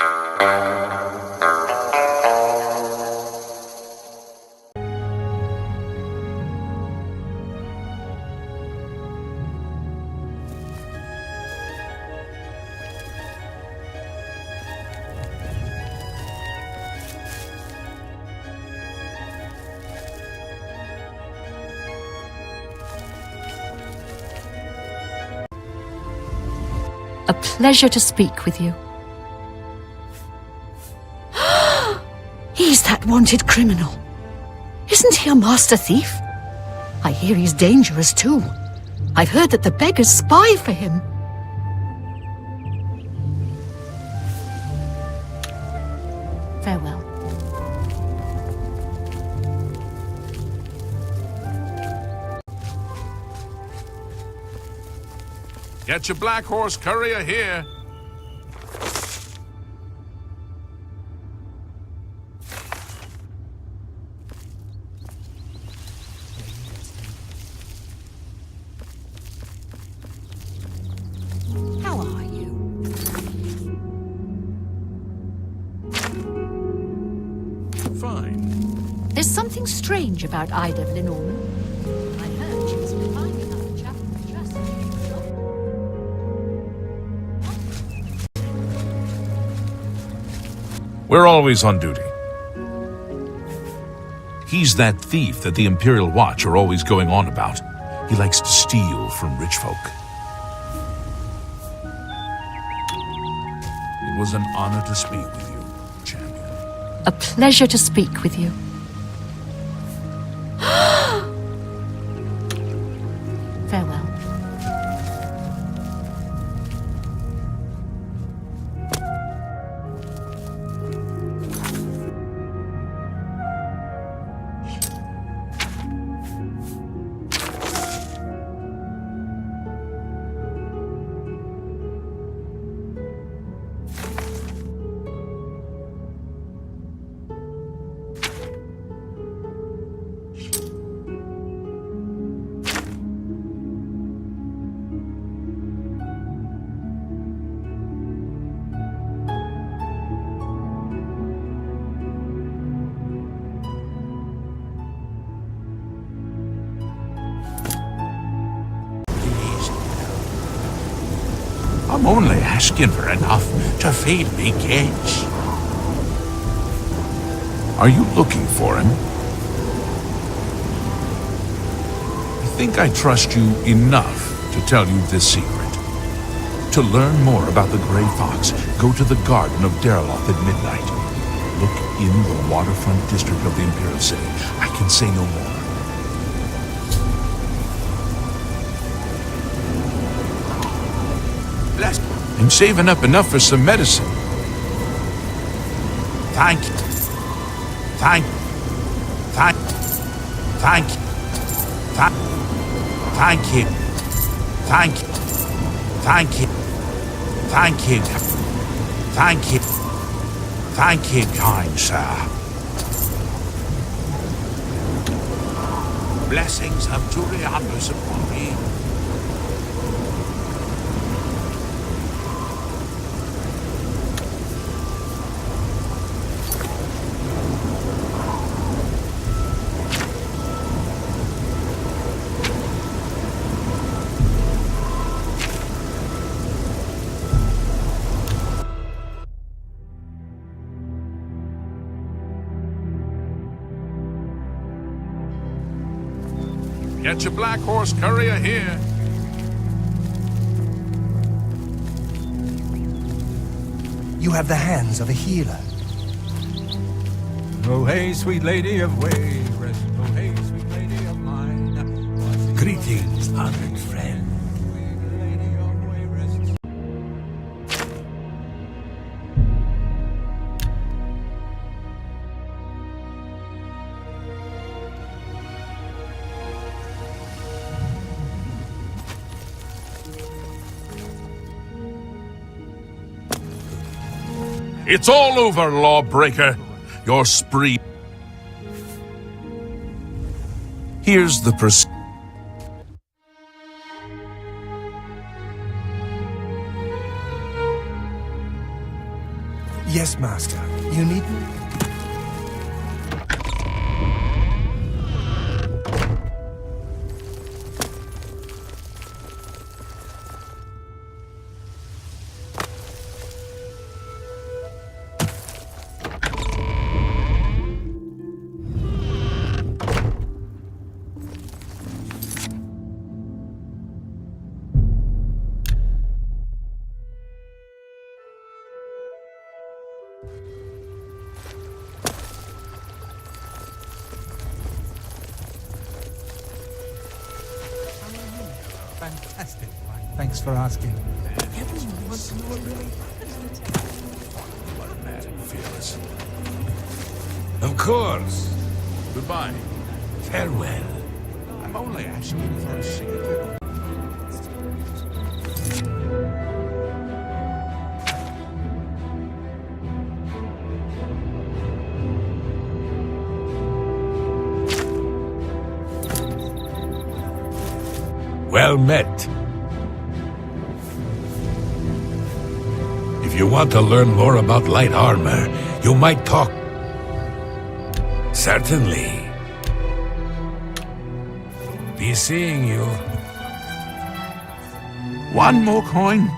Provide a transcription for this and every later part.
A pleasure to speak with you. He's that wanted criminal. Isn't he a master thief? I hear he's dangerous too. I've heard that the beggars spy for him. Farewell. Get your black horse courier here. How are you? Fine. There's something strange about Ida Lenormand. I heard she was kind enough to chat with just We're always on duty. He's that thief that the Imperial Watch are always going on about. He likes to steal from rich folk. It was an honor to speak with you, champion. A pleasure to speak with you. Farewell. I'm only asking for enough to feed me kids. Are you looking for him? I think I trust you enough to tell you this secret. To learn more about the Grey Fox, go to the Garden of Deriloth at midnight. Look in the waterfront district of the Imperial City. I can say no more. I'm saving up enough for some medicine. Thank you. Thank you. Thank you. Thank you. Thank you. Thank you. Thank you. Thank you. Thank you. Thank you, kind sir. Blessings of Turiandus upon me. Get your black horse courier here. You have the hands of a healer. Oh, hey, sweet lady of Wayrest. Oh, hey, sweet lady of mine. Greetings, honored friend. It's all over, lawbreaker. Your spree. Here's the Yes, Master. You needn't. Fantastic. Thanks for asking. What mad and fearless. Of course. Goodbye. Farewell. I'm only asking for a signature. Well met. If you want to learn more about light armor, you might talk. Certainly. Be seeing you. One more coin.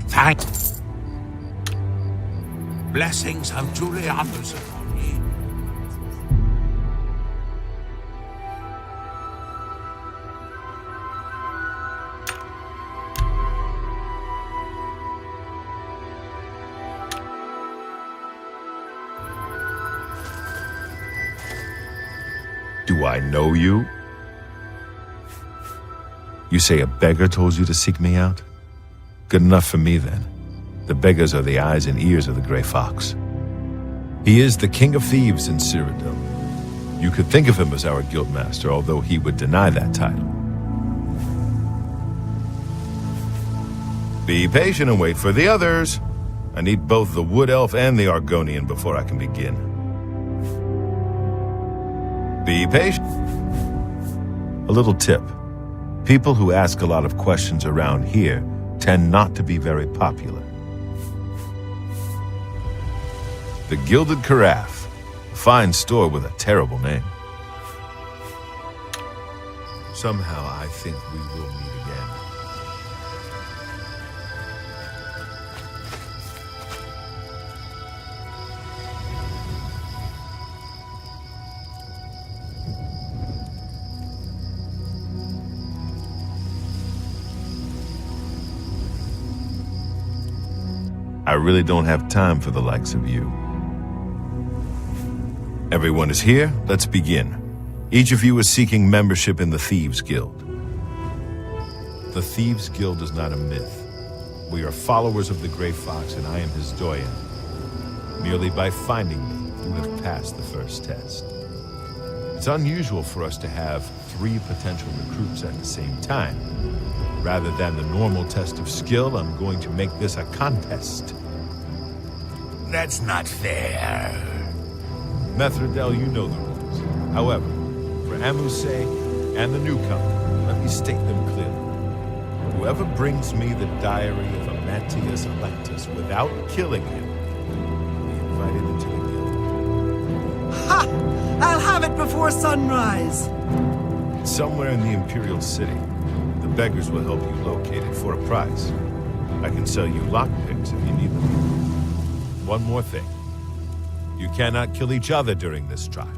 Thanks. Blessings of Julianus upon ye. Do I know you? You say a beggar told you to seek me out? Good enough for me, then. The beggars are the eyes and ears of the Grey Fox. He is the King of Thieves in Cyrodiil. You could think of him as our guildmaster, although he would deny that title. Be patient and wait for the others. I need both the Wood Elf and the Argonian before I can begin. Be patient. A little tip. People who ask a lot of questions around here tend not to be very popular. The Gilded Carafe, a fine store with a terrible name. Somehow I think we will meet again. I really don't have time for the likes of you. Everyone is here. Let's begin. Each of you is seeking membership in the Thieves Guild. The Thieves Guild is not a myth. We are followers of the Grey Fox, and I am his doyen. Merely by finding me, you have passed the first test. It's unusual for us to have 3 potential recruits at the same time. Rather than the normal test of skill, I'm going to make this a contest. That's not fair. Methridel, you know the rules. However, for Amuse and the newcomer, let me state them clearly. Whoever brings me the diary of Amantius Electus without killing him will be invited into the guild. Ha! I'll have it before sunrise! Somewhere in the Imperial City, the beggars will help you locate it for a price. I can sell you lockpicks if you need them. One more thing. You cannot kill each other during this trial.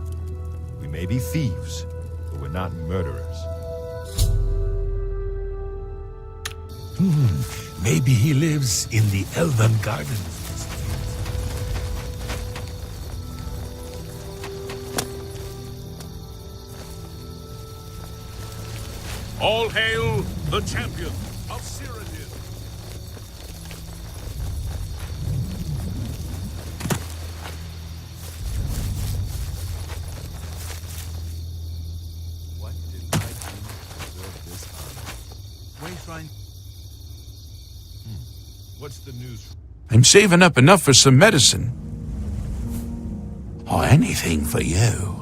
We may be thieves, but we're not murderers. Maybe he lives in the Elven Gardens. All hail the champion of Cyrodiil. What did I do to deserve this honor? Wayshrine. What's the news? I'm saving up enough for some medicine. Or anything for you.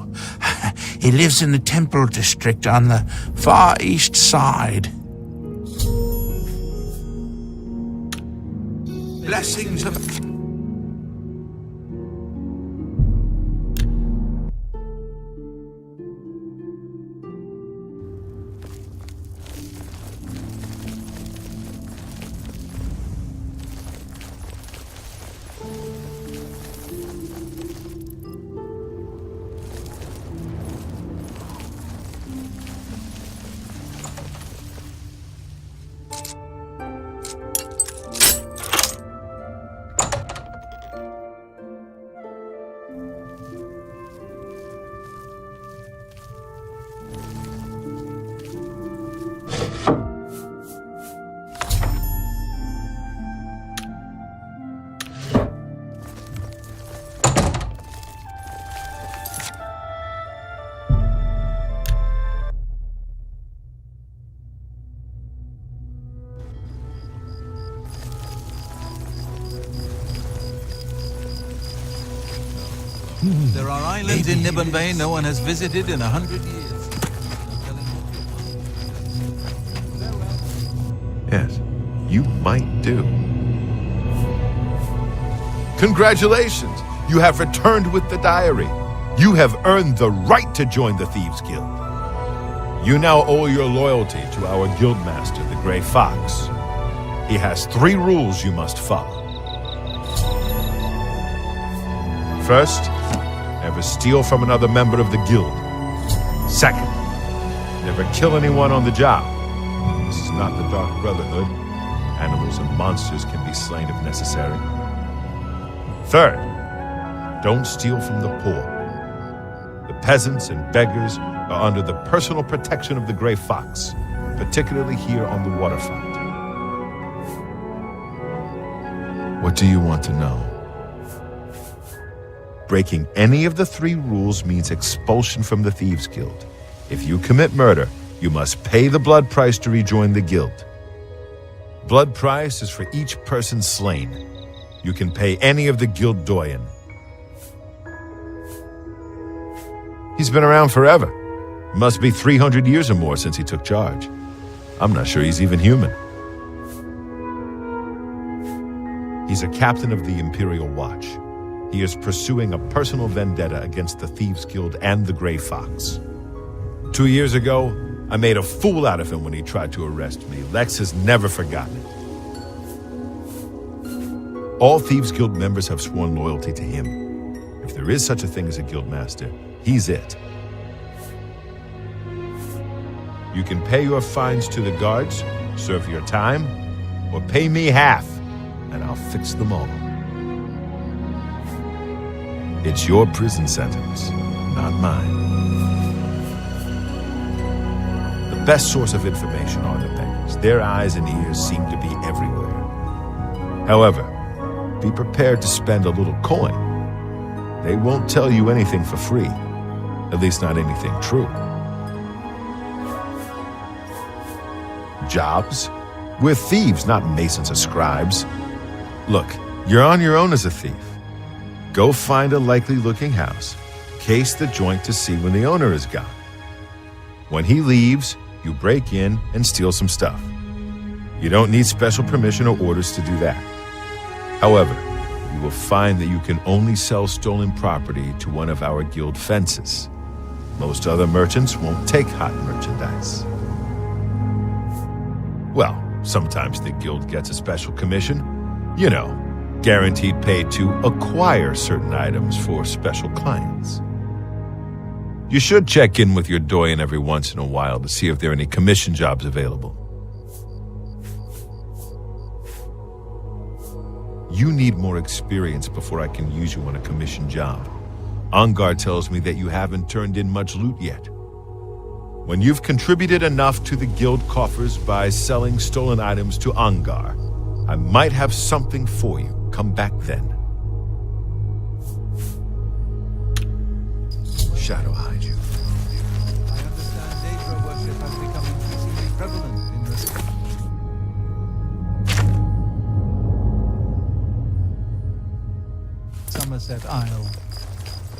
He lives in the Temple District on the far east side. blessings of... There are islands in Nibbon Bay no one has visited in 100 years. Yes, you might do. Congratulations! You have returned with the diary. You have earned the right to join the Thieves Guild. You now owe your loyalty to our guildmaster, the Grey Fox. He has 3 rules you must follow. First, never steal from another member of the guild. Second, never kill anyone on the job. This is not the Dark Brotherhood. Animals and monsters can be slain if necessary. Third, don't steal from the poor. The peasants and beggars are under the personal protection of the Grey Fox, particularly here on the waterfront. What do you want to know? Breaking any of the 3 rules means expulsion from the Thieves Guild. If you commit murder, you must pay the blood price to rejoin the guild. Blood price is for each person slain. You can pay any of the guild doyen. He's been around forever. Must be 300 years or more since he took charge. I'm not sure he's even human. He's a captain of the Imperial Watch. He is pursuing a personal vendetta against the Thieves Guild and the Grey Fox. 2 years ago, I made a fool out of him when he tried to arrest me. Lex has never forgotten it. All Thieves Guild members have sworn loyalty to him. If there is such a thing as a guildmaster, he's it. You can pay your fines to the guards, serve your time, or pay me half, and I'll fix them all. It's your prison sentence, not mine. The best source of information are the beggars. Their eyes and ears seem to be everywhere. However, be prepared to spend a little coin. They won't tell you anything for free, at least not anything true. Jobs? We're thieves, not masons or scribes. Look, you're on your own as a thief. Go find a likely-looking house, case the joint to see when the owner is gone. When he leaves, you break in and steal some stuff. You don't need special permission or orders to do that. However, you will find that you can only sell stolen property to one of our guild fences. Most other merchants won't take hot merchandise. Well, sometimes the guild gets a special commission. You know, guaranteed pay to acquire certain items for special clients. You should check in with your doyen every once in a while to see if there are any commission jobs available. You need more experience before I can use you on a commission job. Ongar tells me that you haven't turned in much loot yet. When you've contributed enough to the guild coffers by selling stolen items to Ongar, I might have something for you. Come back then. Shadow hide you. I understand Daedra worship has become increasingly prevalent in the Somerset Isle.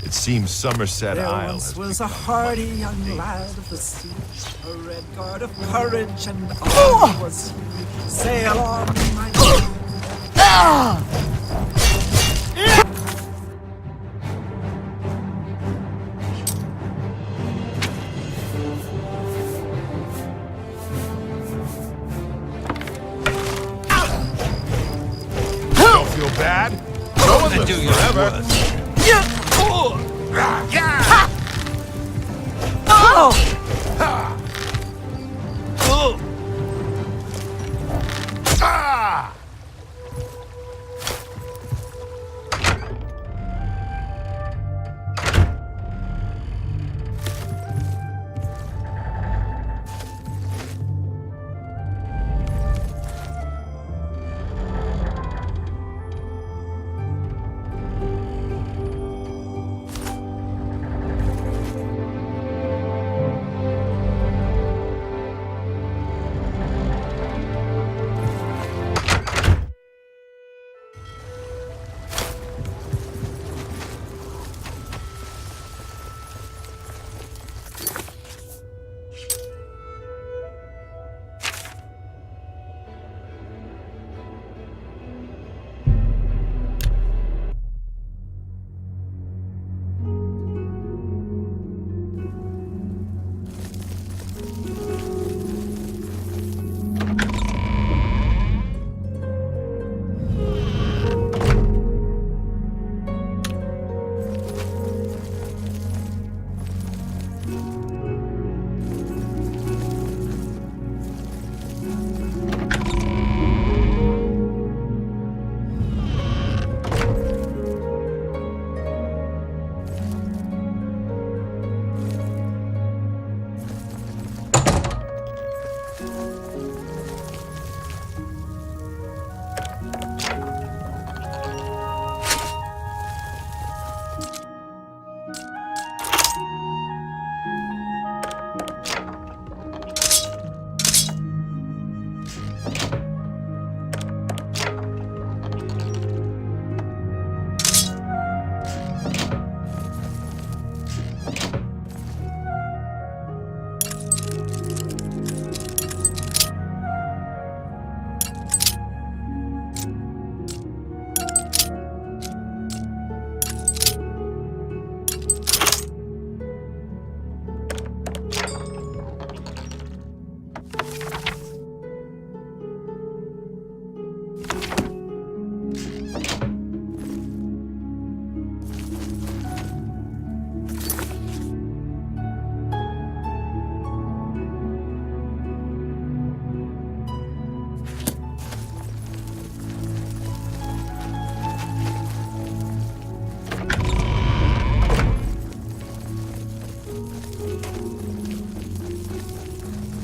It seems Somerset There Isle once has was a become hardy much young more lad dangerous. of the sea, a red guard of courage, and all was sail on, my Don't feel bad. No one lives forever.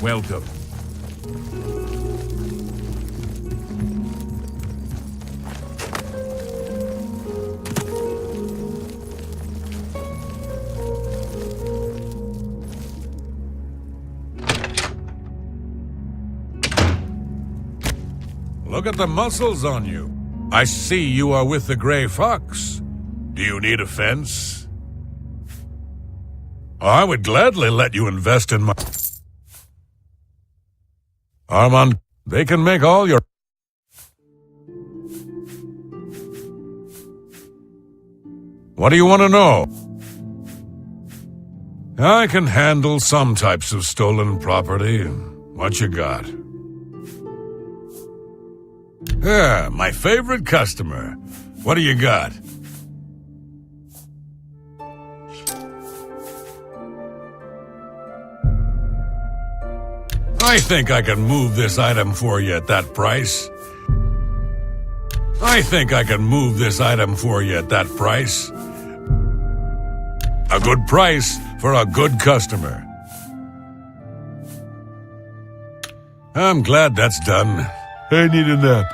Welcome. Look at the muscles on you. I see you are with the Gray Fox. Do you need a fence? I would gladly let you invest in my... Armand, they can make all your... What do you want to know? I can handle some types of stolen property. What you got? Yeah, my favorite customer. What do you got? I think I can move this item for you at that price. I think I can move this item for you at that price. A good price for a good customer. I'm glad that's done. I need a nap.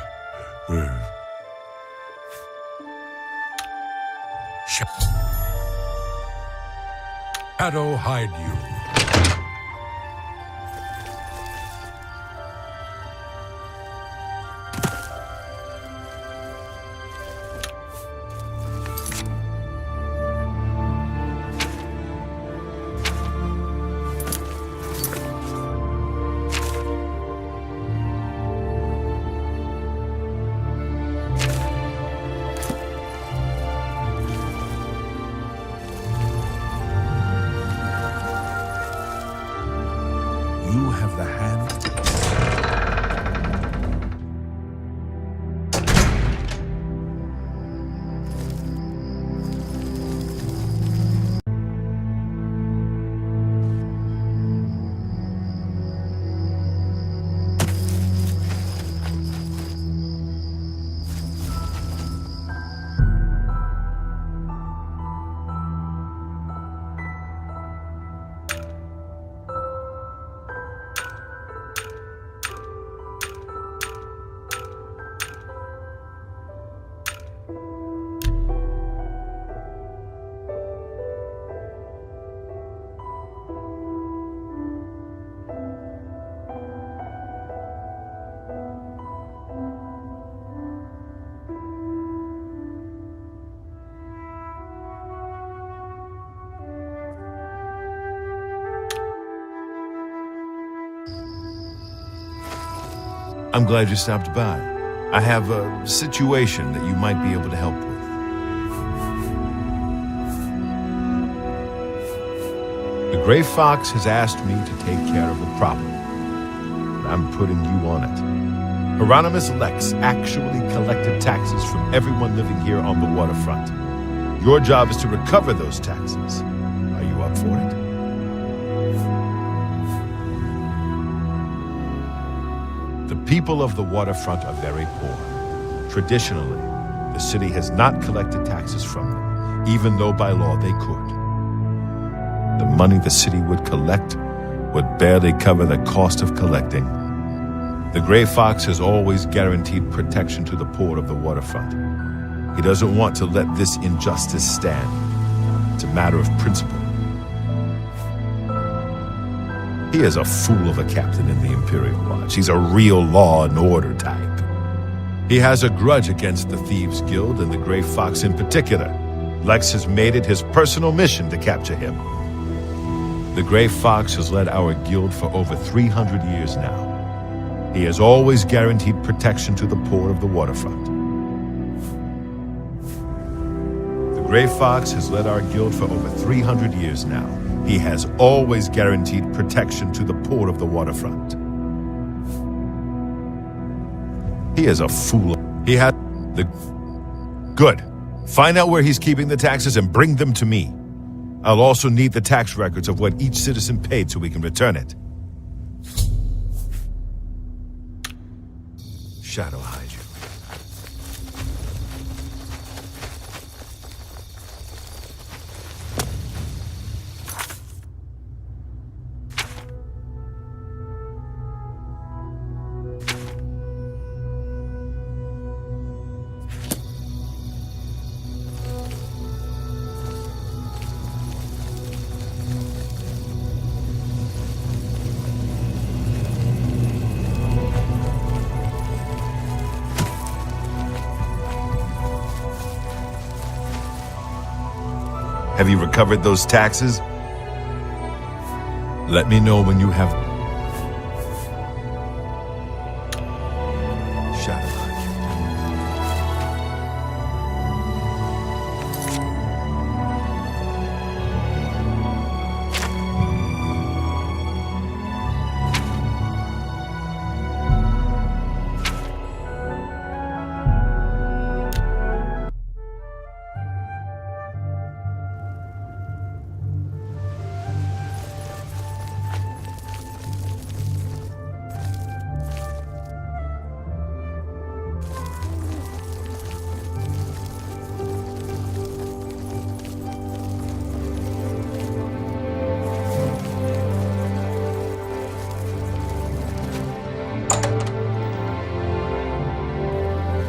Shadow hide you. I'm glad you stopped by. I have a situation that you might be able to help with. The Gray Fox has asked me to take care of the problem, and I'm putting you on it. Hieronymus Lex actually collected taxes from everyone living here on the waterfront. Your job is to recover those taxes. Are you up for it? The people of the waterfront are very poor. Traditionally, the city has not collected taxes from them, even though by law they could. The money the city would collect would barely cover the cost of collecting. The Gray Fox has always guaranteed protection to the poor of the waterfront. He doesn't want to let this injustice stand. It's a matter of principle. He is a fool of a captain in the Imperial Watch. He's a real law and order type. He has a grudge against the Thieves Guild and the Gray Fox in particular. Lex has made it his personal mission to capture him. The Gray Fox has led our guild for over 300 years now. He has always guaranteed protection to the poor of the waterfront. The Gray Fox has led our guild for over 300 years now. He has always guaranteed protection to the poor of the waterfront. He is a fool. He had the... Good. Find out where he's keeping the taxes and bring them to me. I'll also need the tax records of what each citizen paid so we can return it. Shadow hide you. Have you recovered those taxes? Let me know when you have... Shadow.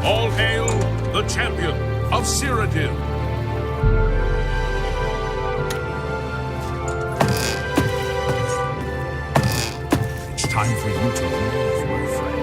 All hail the champion of Cyrodiil. It's time for you to leave, my friend.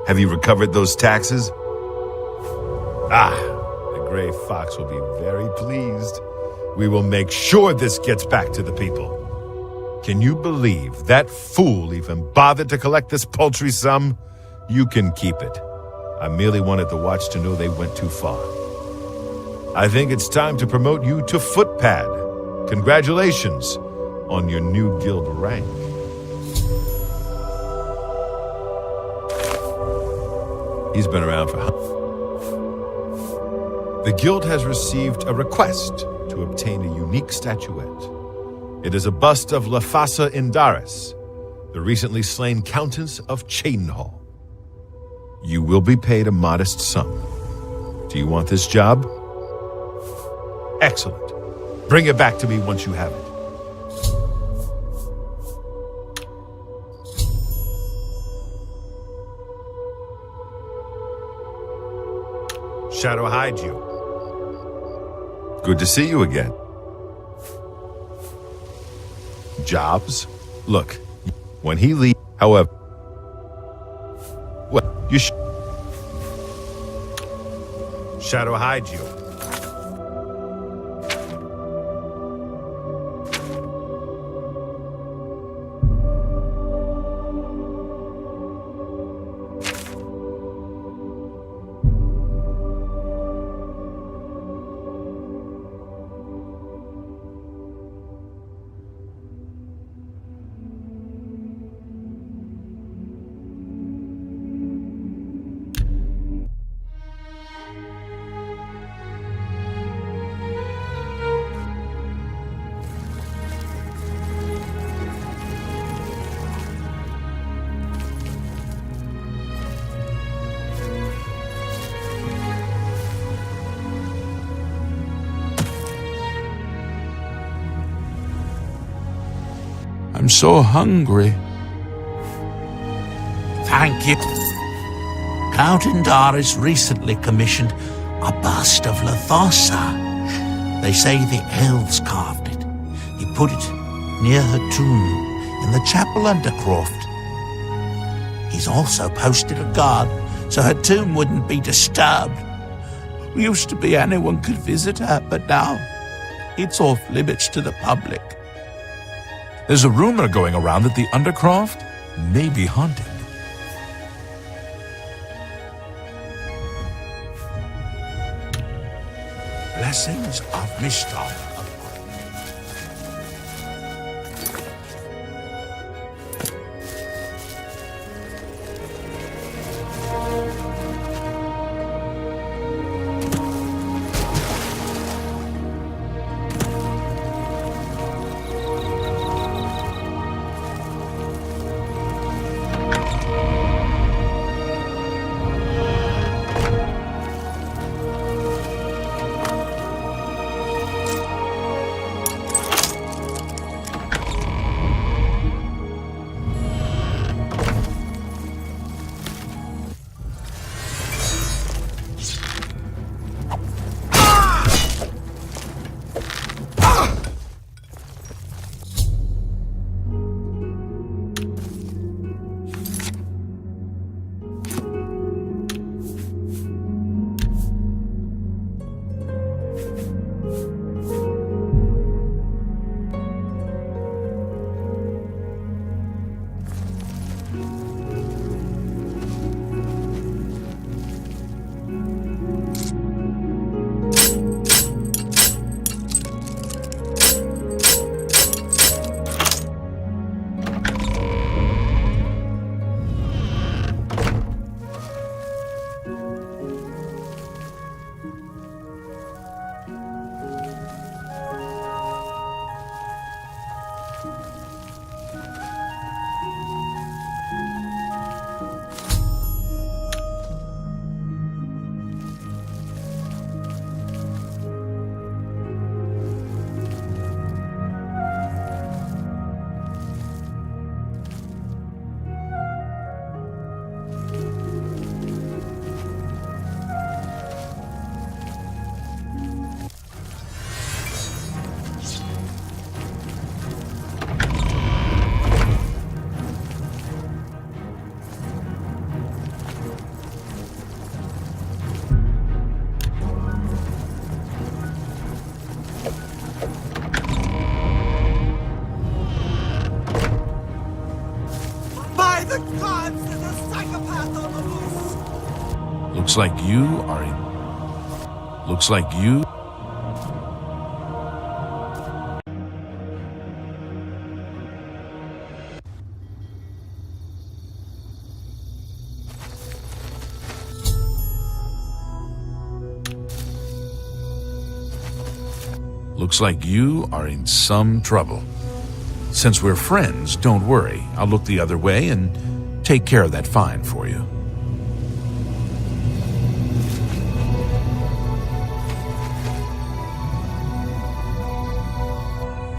Have you recovered those taxes? Ah, the Gray Fox will be very pleased. We will make sure this gets back to the people. Can you believe that fool even bothered to collect this paltry sum? You can keep it. I merely wanted the watch to know they went too far. I think it's time to promote you to footpad. Congratulations on your new guild rank. He's been around for... The guild has received a request to obtain a unique statuette. It is a bust of Lafasa Indaris, the recently slain Countess of Chadenhall. You will be paid a modest sum. Do you want this job? Excellent. Bring it back to me once you have it. Shadow hide you. Good to see you again. Jobs? Look, when he leaves, however... Well, you Shadow hide you. I'm so hungry. Thank you. Count Indaris recently commissioned a bust of Lathosa. They say the elves carved it. He put it near her tomb in the chapel undercroft. He's also posted a guard so her tomb wouldn't be disturbed. Used to be anyone could visit her, but now it's off limits to the public. There's a rumor going around that the Undercroft may be haunted. Blessings of Mishtar. Looks like you are in... Looks like you... Looks like you are in some trouble. Since we're friends, don't worry. I'll look the other way and take care of that fine for you.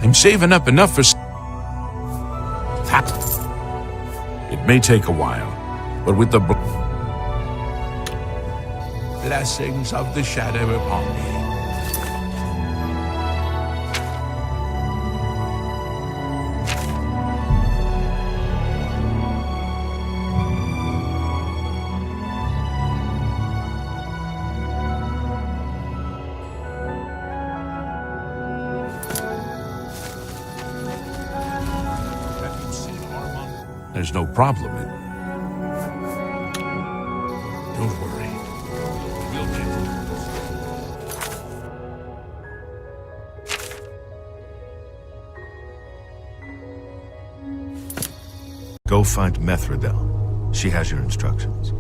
I'm saving up enough for... That... It may take a while, but with the... Blessings of the shadow upon me. There's no problem. Don't worry. We'll get it. Go find Methridel. She has your instructions.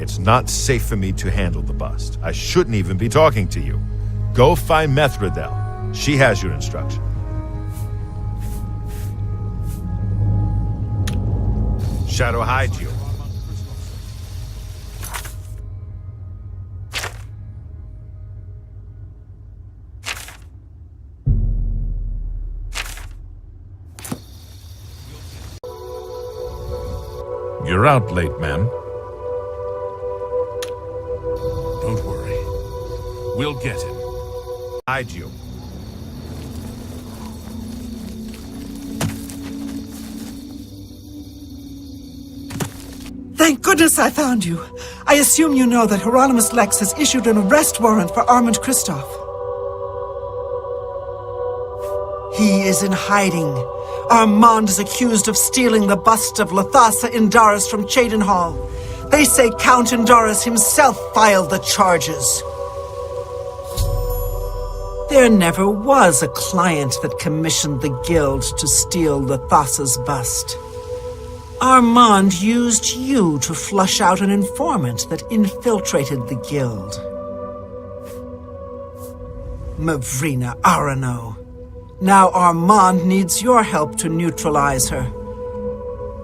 It's not safe for me to handle the bust. I shouldn't even be talking to you. Go find Methridel. She has your instructions. Shadow hide you. You're out late, ma'am. Don't worry. We'll get him. Hide you. Thank goodness I found you. I assume you know that Hieronymus Lex has issued an arrest warrant for Armand Kristoff. He is in hiding. Armand is accused of stealing the bust of Lathasa Indaris from Cheydinhal. They say Count Indaris himself filed the charges. There never was a client that commissioned the guild to steal Lathasa's bust. Armand used you to flush out an informant that infiltrated the guild. Mavrina Arano. Now Armand needs your help to neutralize her.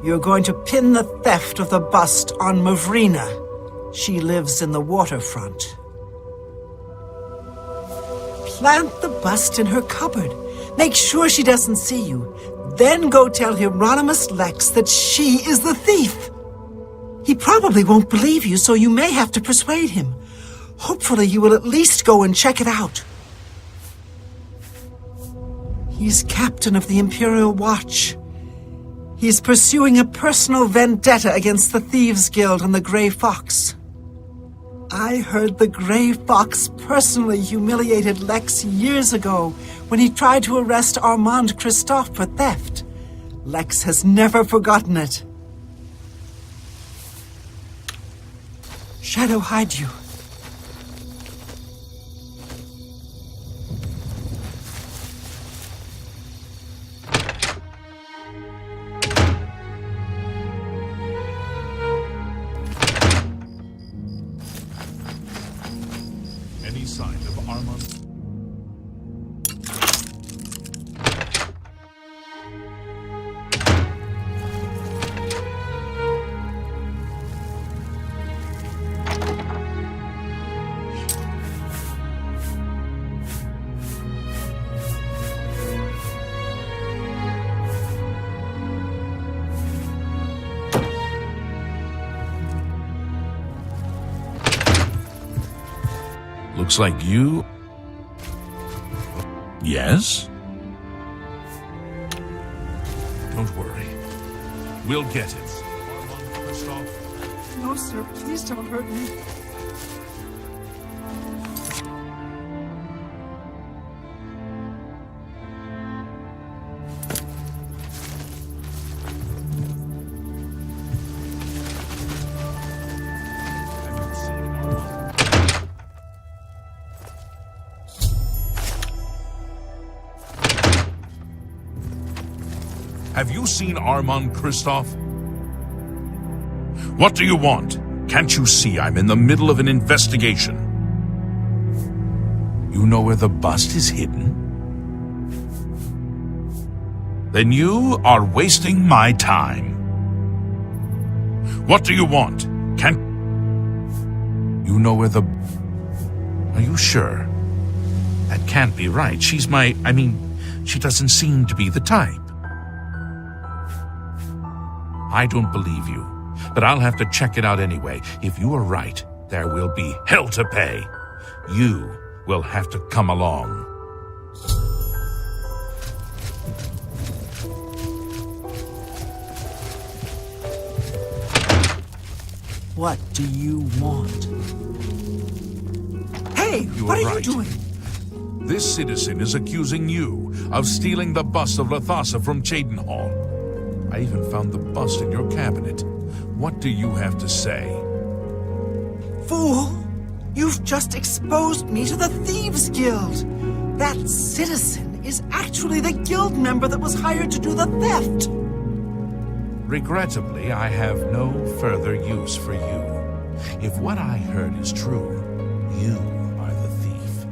You're going to pin the theft of the bust on Mavrina. She lives in the waterfront. Plant the bust in her cupboard. Make sure she doesn't see you. Then go tell Hieronymus Lex that she is the thief. He probably won't believe you, so you may have to persuade him. Hopefully you will at least go and check it out. He's captain of the Imperial Watch. He's pursuing a personal vendetta against the Thieves Guild and the Grey Fox. I heard the Grey Fox personally humiliated Lex years ago when he tried to arrest Armand Kristoff for theft. Lex has never forgotten it. Shadow hide you. Any sign of Armand? Looks like you... Yes? Don't worry. We'll get it. No, sir, please don't hurt me. Have you seen Armand Kristoff? What do you want? Can't you see I'm in the middle of an investigation? You know where the bust is hidden? Then you are wasting my time. What do you want? Can't... You know where the... Are you sure? That can't be right. She's my... she doesn't seem to be the type. I don't believe you, but I'll have to check it out anyway. If you are right, there will be hell to pay. You will have to come along. What do you want? Hey, what are you doing? This citizen is accusing you of stealing the bust of Lathasa from Cheydinhal. I even found the bust in your cabinet. What do you have to say? Fool! You've just exposed me to the Thieves Guild! That citizen is actually the guild member that was hired to do the theft! Regrettably, I have no further use for you. If what I heard is true, you are the thief.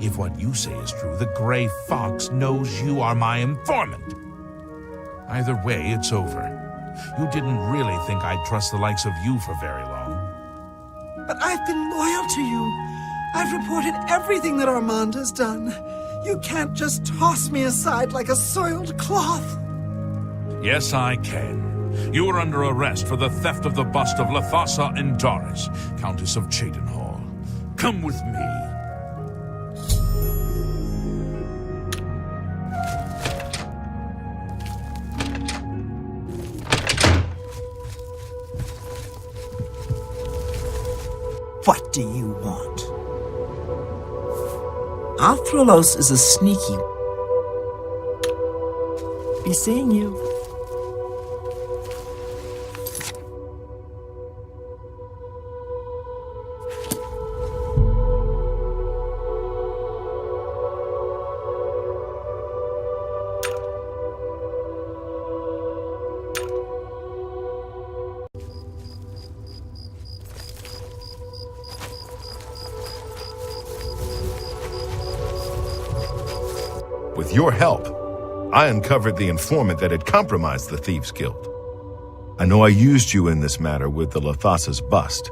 If what you say is true, the Grey Fox knows you are my informant. Either way, it's over. You didn't really think I'd trust the likes of you for very long. But I've been loyal to you. I've reported everything that Armand has done. You can't just toss me aside like a soiled cloth. Yes, I can. You are under arrest for the theft of the bust of Lathasa Indaris, Countess of Cheydinhal. Come with me. What do you want? Arthrolos is a sneaky... Be seeing you. With your help, I uncovered the informant that had compromised the Thieves Guild. I know I used you in this matter with the Lathasa's bust,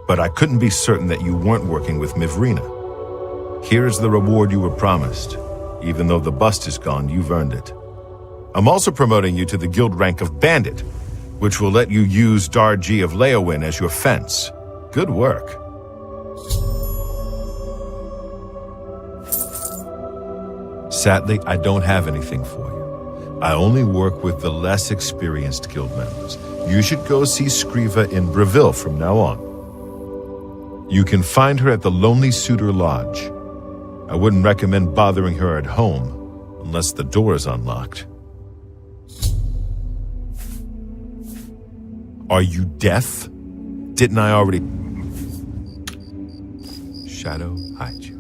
but I couldn't be certain that you weren't working with Mivrina. Here's the reward you were promised. Even though the bust is gone, you've earned it. I'm also promoting you to the guild rank of Bandit, which will let you use Darji of Leowin as your fence. Good work. Sadly, I don't have anything for you. I only work with the less experienced guild members. You should go see Scriva in Breville from now on. You can find her at the Lonely Suitor Lodge. I wouldn't recommend bothering her at home, unless the door is unlocked. Are you deaf? Didn't I already... Shadow hide you.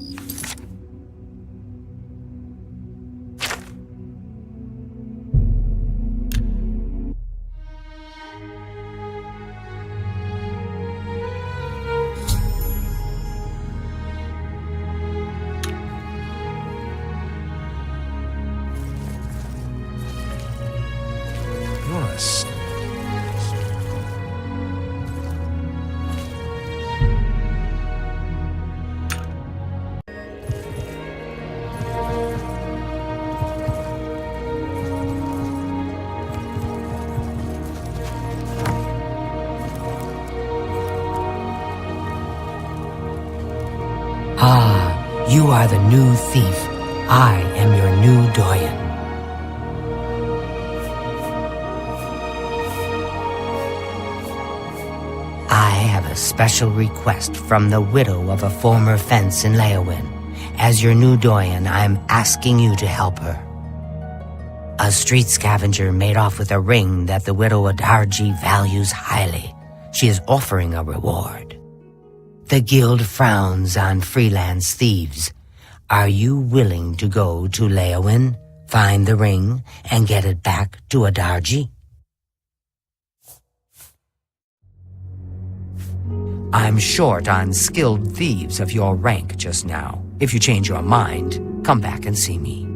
Ah, you are the new thief. I am your new doyen. I have a special request from the widow of a former fence in Leowin. As your new doyen, I am asking you to help her. A street scavenger made off with a ring that the widow Adarji values highly. She is offering a reward. The guild frowns on freelance thieves. Are you willing to go to Leowin Find the ring and get it back to Adarji. I'm short on skilled thieves of your rank just now. If you change your mind, come back and see me.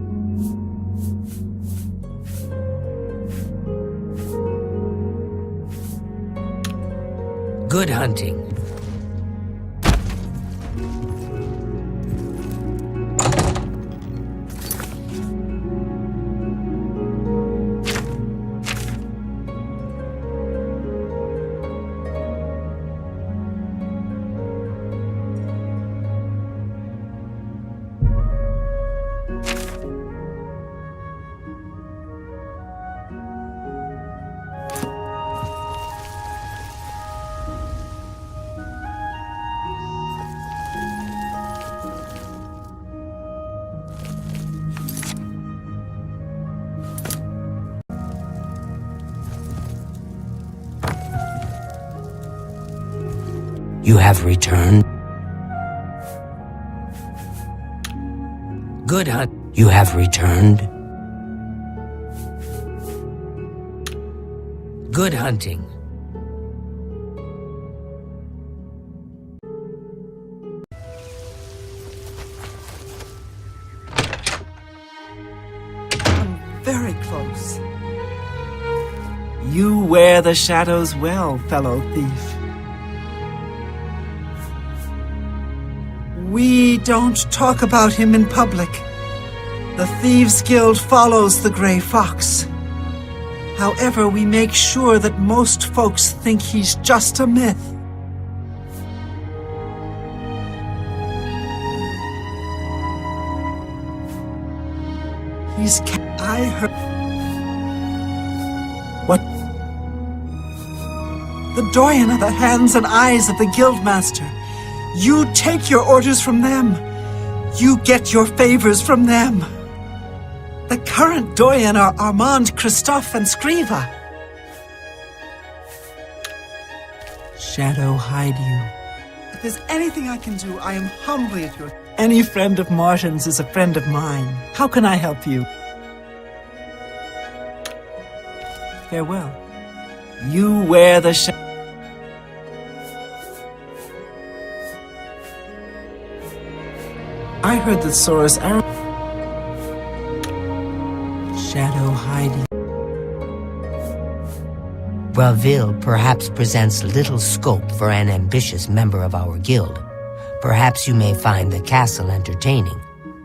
Good hunting. You have returned. Good hunt. You have returned. Good hunting. I'm very close. You wear the shadows well, fellow thief. We don't talk about him in public. The Thieves Guild follows the Grey Fox. However, we make sure that most folks think he's just a myth. I heard... What? The Doyen are the hands and eyes of the Guildmaster. You take your orders from them. You get your favors from them. The current Doyen are Armand, Christophe, and Scriva. Shadow hide you. If there's anything I can do, I am humbly at your... Any friend of Martin's is a friend of mine. How can I help you? Farewell. You wear the shadow. I heard that Sora's arrow... Shadow hiding. Braville perhaps presents little scope for an ambitious member of our guild. Perhaps you may find the castle entertaining.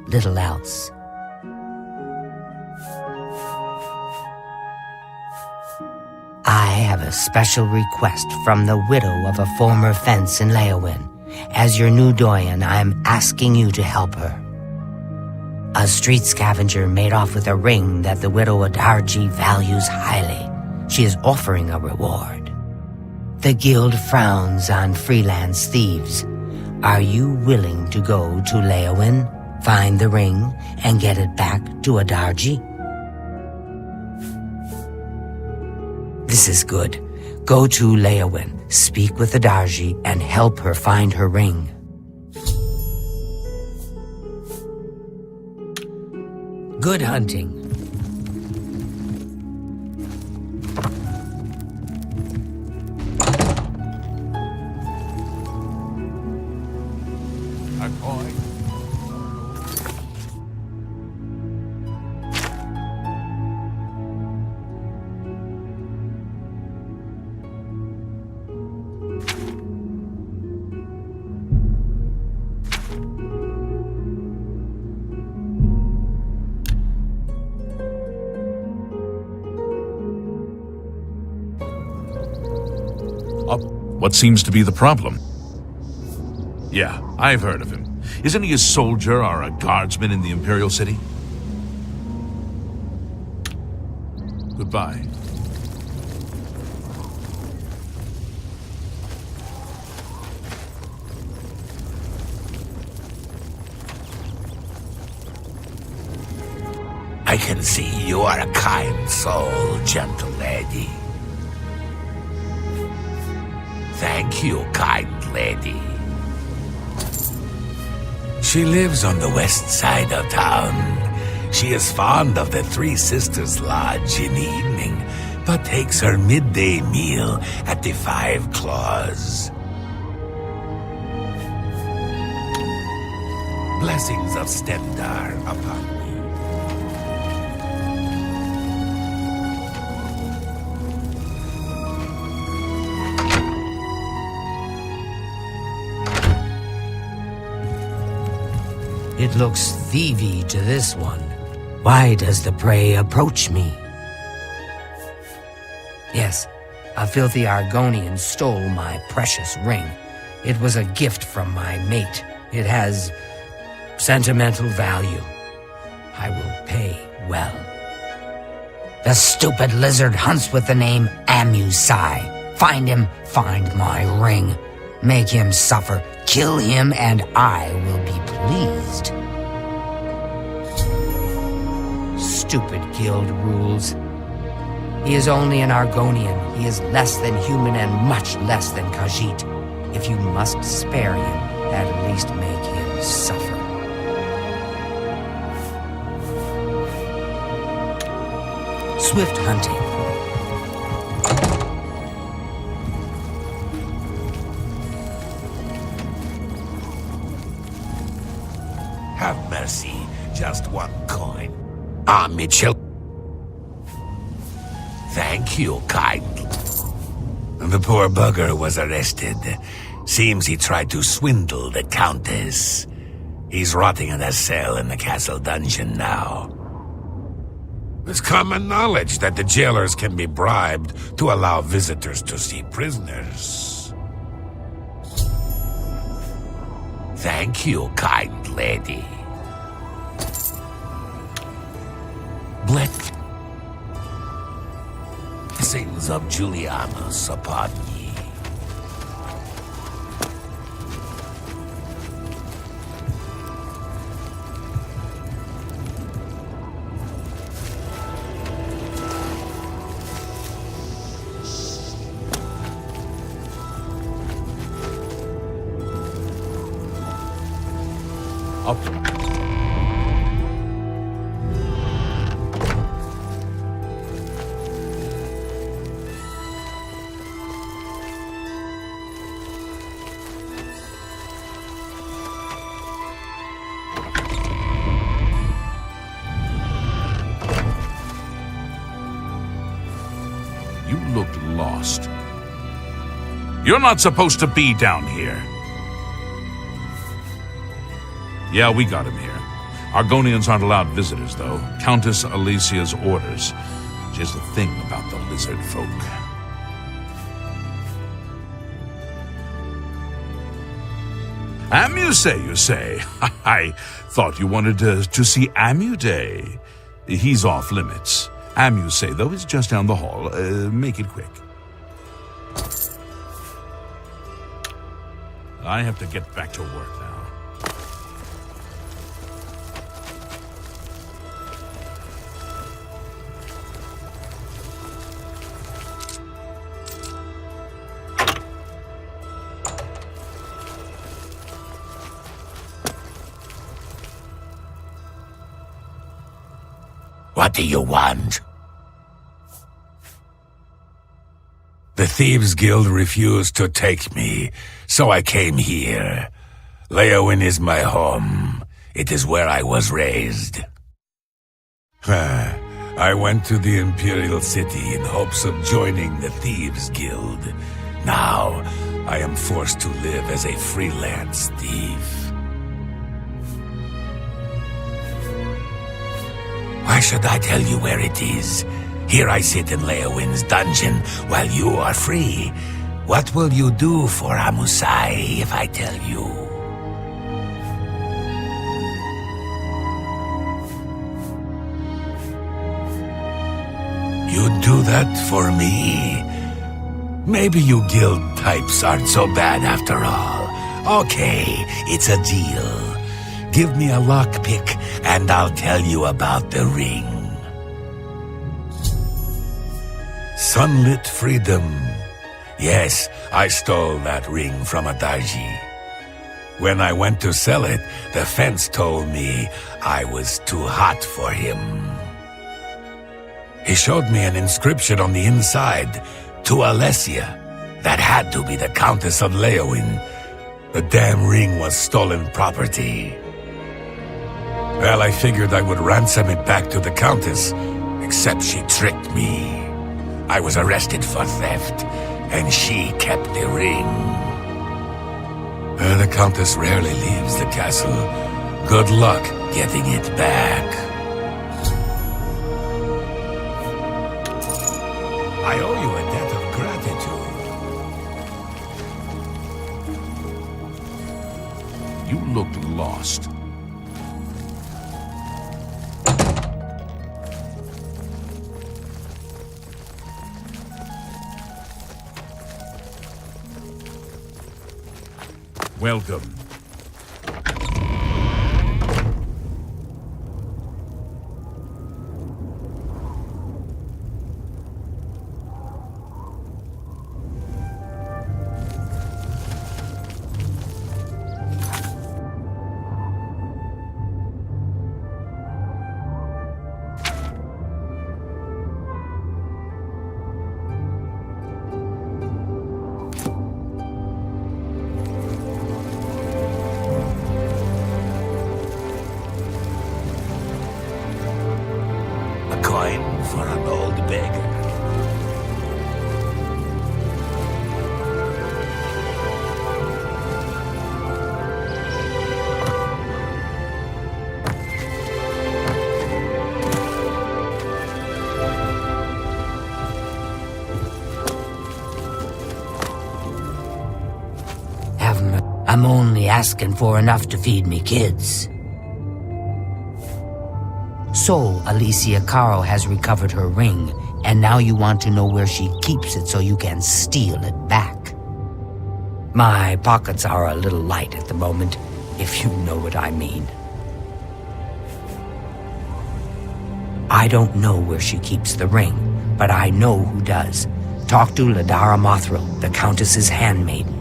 Little else. I have a special request from the widow of a former fence in Leowin. As your new Doyen, I am asking you to help her. A street scavenger made off with a ring that the widow Adarji values highly. She is offering a reward. The guild frowns on freelance thieves. Are you willing to go to Leowin, find the ring, and get it back to Adarji? This is good. Go to Leowin, speak with Adarji, and help her find her ring. Good hunting. What seems to be the problem? Yeah, I've heard of him. Isn't he a soldier or a guardsman in the Imperial City? Goodbye. I can see you are a kind soul, gentle lady. Thank you, kind lady. She lives on the west side of town. She is fond of the Three Sisters Lodge in the evening, but takes her midday meal at the Five Claws. Blessings of Stendar upon me. It looks thievy to this one. Why does the prey approach me? Yes, a filthy Argonian stole my precious ring. It was a gift from my mate. It has sentimental value. I will pay well. The stupid lizard hunts with the name Amusai. Find him, find my ring. Make him suffer, kill him, and I will be pleased. Stupid guild rules. He is only an Argonian. He is less than human and much less than Khajiit. If you must spare him, at least make him suffer. Swift hunting. Have mercy, just one coin. Ah, Mitchell. Thank you, kind. The poor bugger was arrested. Seems he tried to swindle the Countess. He's rotting in a cell in the castle dungeon now. It's common knowledge that the jailers can be bribed to allow visitors to see prisoners. Thank you, kind lady. Blessings of Julianus upon ye. Up. You look lost. You're not supposed to be down here. Yeah, we got him here. Argonians aren't allowed visitors, though. Countess Alicia's orders. She's the thing about the lizard folk. Amusay, you say? I thought you wanted to see Amuday. He's off limits. Amusay, though, is just down the hall. Make it quick. I have to get back to work now. What do you want? The Thieves Guild refused to take me, so I came here. Leowin is my home. It is where I was raised. I went to the Imperial City in hopes of joining the Thieves Guild. Now, I am forced to live as a freelance thief. Why should I tell you where it is? Here I sit in Leowin's dungeon while you are free. What will you do for Amusai if I tell you? You'd do that for me? Maybe you guild types aren't so bad after all. Okay, it's a deal. Give me a lockpick, and I'll tell you about the ring. Sunlit freedom. Yes, I stole that ring from Adarji. When I went to sell it, the fence told me I was too hot for him. He showed me an inscription on the inside, to Alessia. That had to be the Countess of Leowin. The damn ring was stolen property. Well, I figured I would ransom it back to the Countess, except she tricked me. I was arrested for theft, and she kept the ring. The Countess rarely leaves the castle. Good luck getting it back. I owe you a debt of gratitude. You looked lost. Welcome. For an old beggar. I'm only asking for enough to feed me kids. So, Alicia Caro has recovered her ring, and now you want to know where she keeps it so you can steal it back. My pockets are a little light at the moment, if you know what I mean. I don't know where she keeps the ring, but I know who does. Talk to Ladara Mothril, the Countess's handmaiden.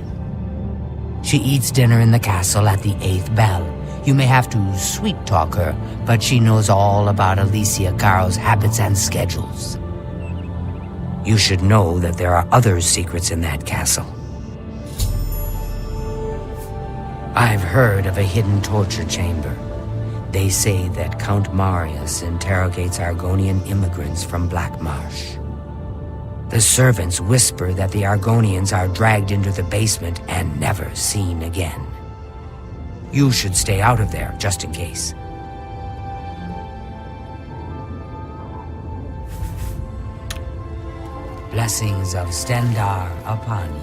She eats dinner in the castle at the 8th bell. You may have to sweet-talk her, but she knows all about Alicia Caro's habits and schedules. You should know that there are other secrets in that castle. I've heard of a hidden torture chamber. They say that Count Marius interrogates Argonian immigrants from Black Marsh. The servants whisper that the Argonians are dragged into the basement and never seen again. You should stay out of there, just in case. Blessings of Stendar upon ye.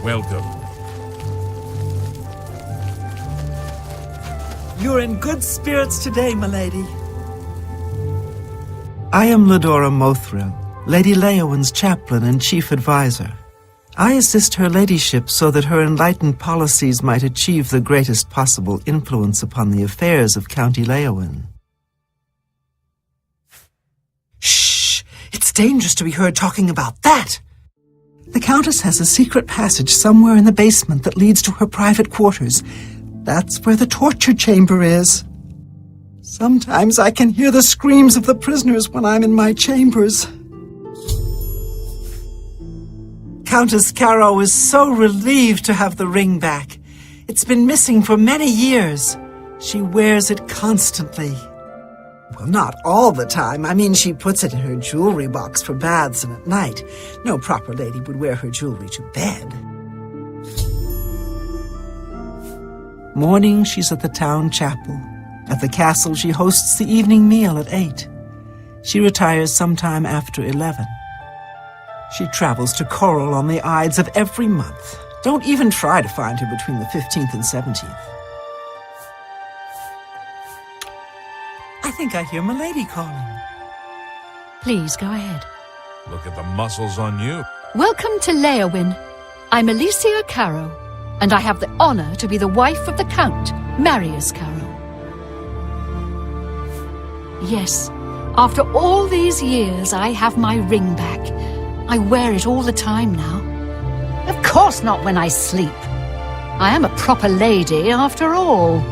Welcome. You're in good spirits today, milady. I am Ladora Mothril, Lady Leowin's chaplain and chief advisor. I assist her ladyship so that her enlightened policies might achieve the greatest possible influence upon the affairs of County Leowin. Shh! It's dangerous to be heard talking about that! The Countess has a secret passage somewhere in the basement that leads to her private quarters. That's where the torture chamber is. Sometimes I can hear the screams of the prisoners when I'm in my chambers. Countess Caro is so relieved to have the ring back. It's been missing for many years. She wears it constantly. Well, not all the time. I mean, she puts it in her jewelry box for baths and at night. No proper lady would wear her jewelry to bed. Morning, she's at the town chapel. At the castle, she hosts the evening meal at 8. She retires sometime after 11. She travels to Coral on the Ides of every month. Don't even try to find her between the 15th and 17th. think I hear Milady calling. Please go ahead. Look at the muscles on you. Welcome to Leowin. I'm Alicia Caro, and I have the honor to be the wife of the Count, Marius Caro. Yes, after all these years, I have my ring back. I wear it all the time now. Of course not when I sleep. I am a proper lady after all.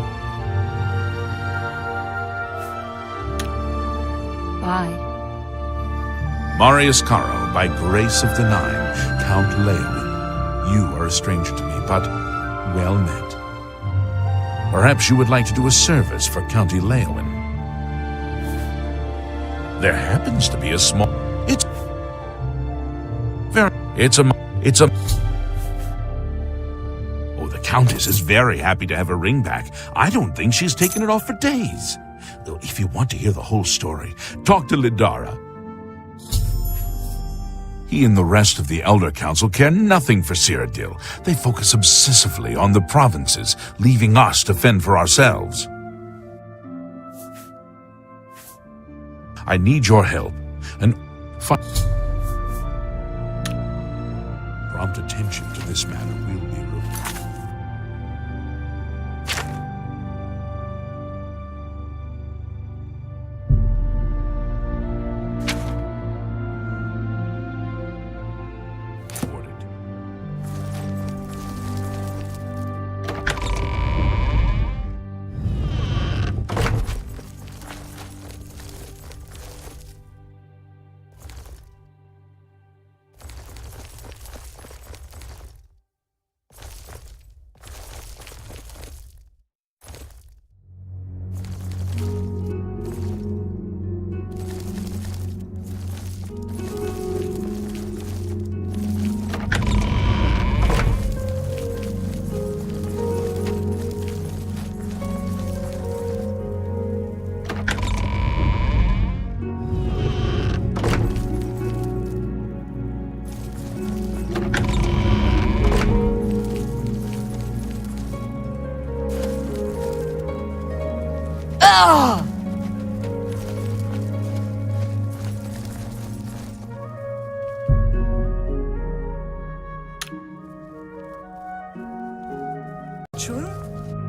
Bye. Marius Caro, by grace of the Nine, Count Leowin. You are a stranger to me, but well met. Perhaps you would like to do a service for County Leowin. There happens to be a small... It's a... Oh, the Countess is very happy to have her ring back. I don't think she's taken it off for days. Though if you want to hear the whole story, talk to Lidara. He and the rest of the Elder Council care nothing for Cyrodiil. They focus obsessively on the provinces, leaving us to fend for ourselves. I need your help, and prompt attention to this matter will be rewarded.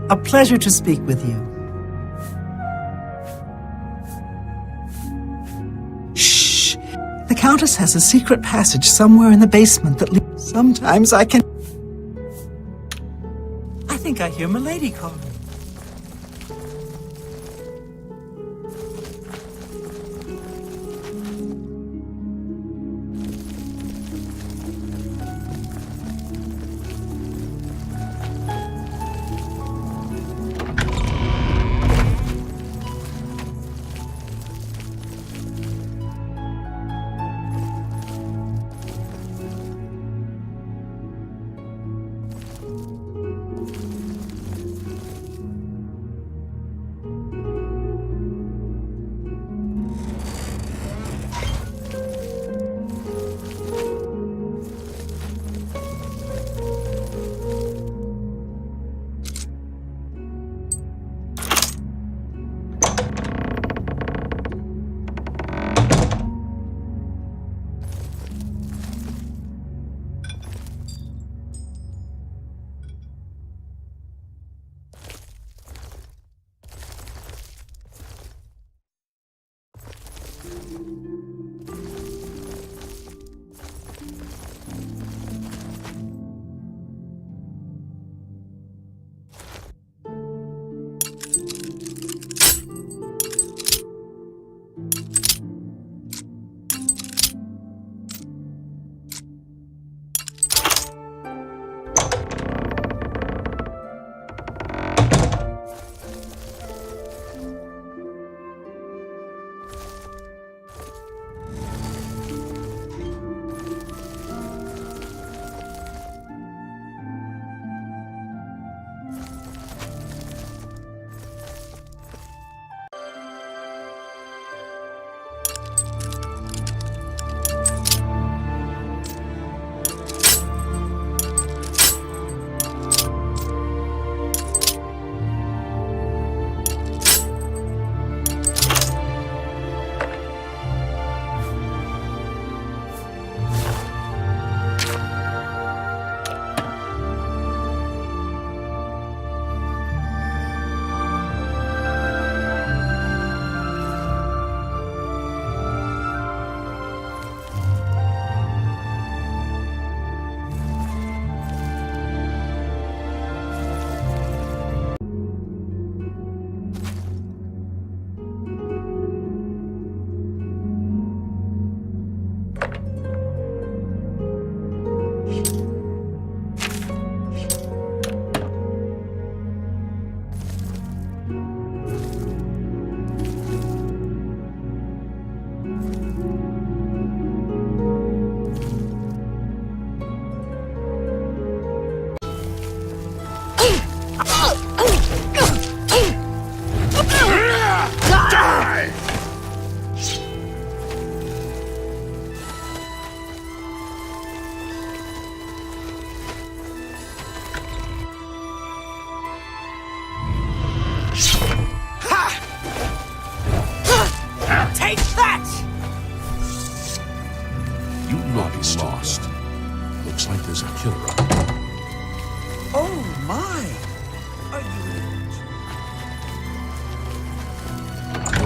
A pleasure to speak with you. Shh! The Countess has a secret passage somewhere in the basement that leads... Sometimes I can... I think I hear Milady calling.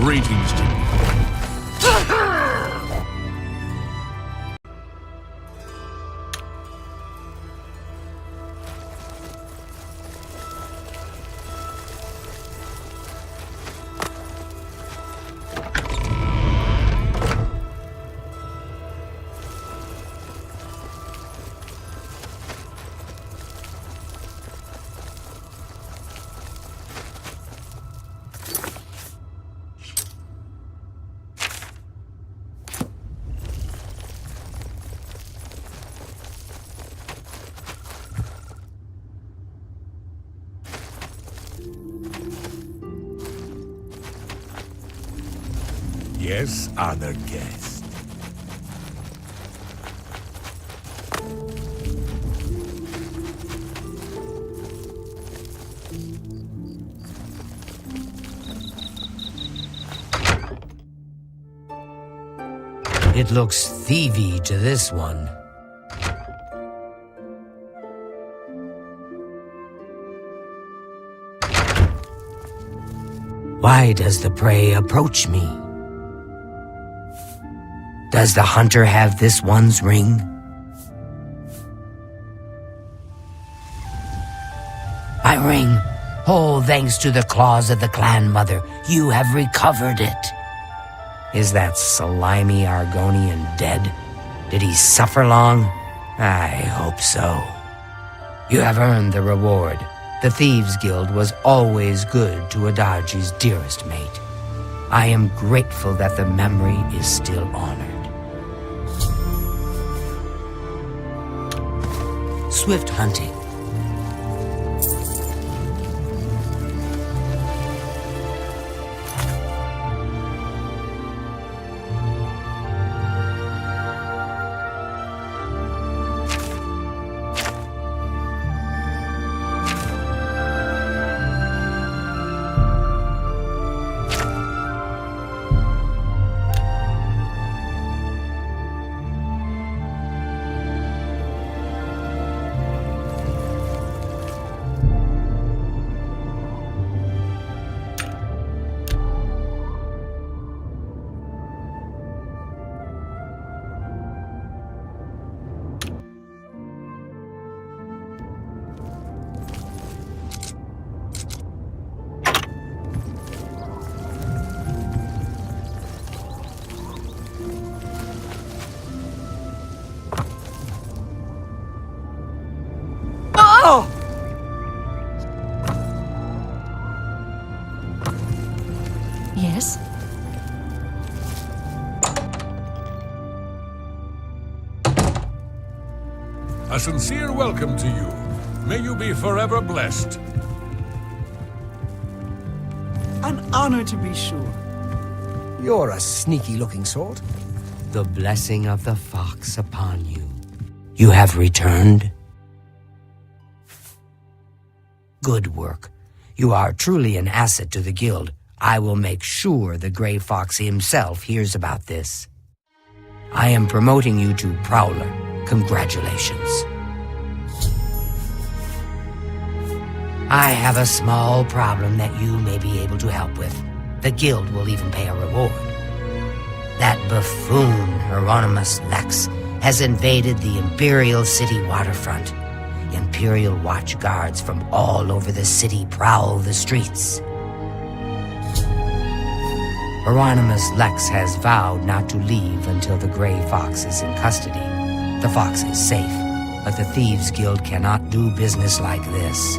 Greetings to you. Yes, honored guest. It looks thievy to this one. Why does the prey approach me? Does the hunter have this one's ring? My ring! Oh, thanks to the claws of the clan mother, you have recovered it. Is that slimy Argonian dead? Did he suffer long? I hope so. You have earned the reward. The Thieves Guild was always good to Adagi's dearest mate. I am grateful that the memory is still honored. Swift hunting. Yes? A sincere welcome to you. May you be forever blessed. An honor to be sure. You're a sneaky-looking sort. The blessing of the fox upon you. You have returned? Good work. You are truly an asset to the guild. I will make sure the Grey Fox himself hears about this. I am promoting you to Prowler. Congratulations. I have a small problem that you may be able to help with. The guild will even pay a reward. That buffoon, Hieronymus Lex, has invaded the Imperial City waterfront. Imperial watch guards from all over the city prowl the streets. Hieronymus Lex has vowed not to leave until the Grey Fox is in custody. The fox is safe, but the Thieves Guild cannot do business like this.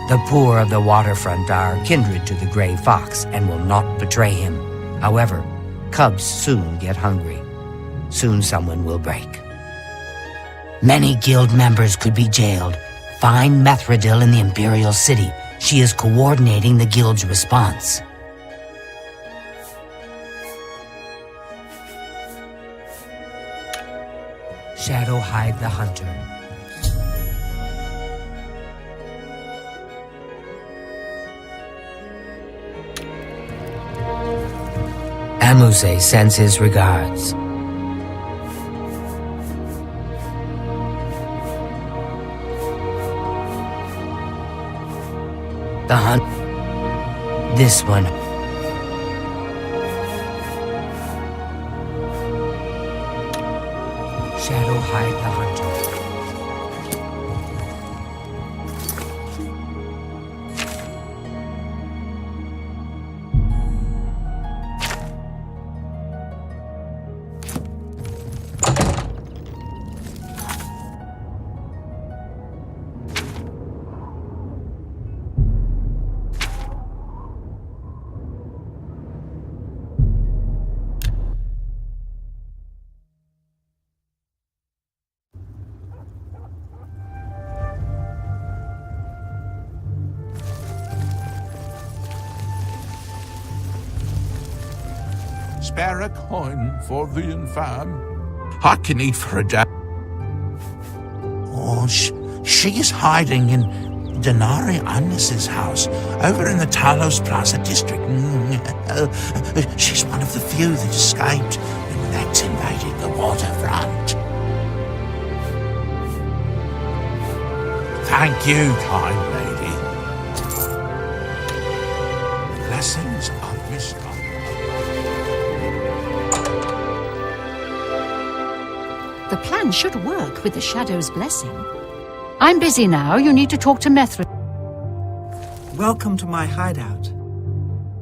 The poor of the waterfront are kindred to the Grey Fox and will not betray him. However, cubs soon get hungry. Soon someone will break. Many guild members could be jailed. Find Methridil in the Imperial City. She is coordinating the guild's response. Shadowhide the Hunter. Amuse sends his regards. The hunt. This one. Shadowhide the Hunter. Spare a coin for the infame. I can eat for a day. Oh, she is hiding in Denari Agnes's house, over in the Talos Plaza district. She's one of the few that escaped when the Vex invaded the waterfront. Thank you, kind lady. Blessings of Mistral. The plan should work with the Shadow's blessing. I'm busy now. You need to talk to Methra. Welcome to my hideout.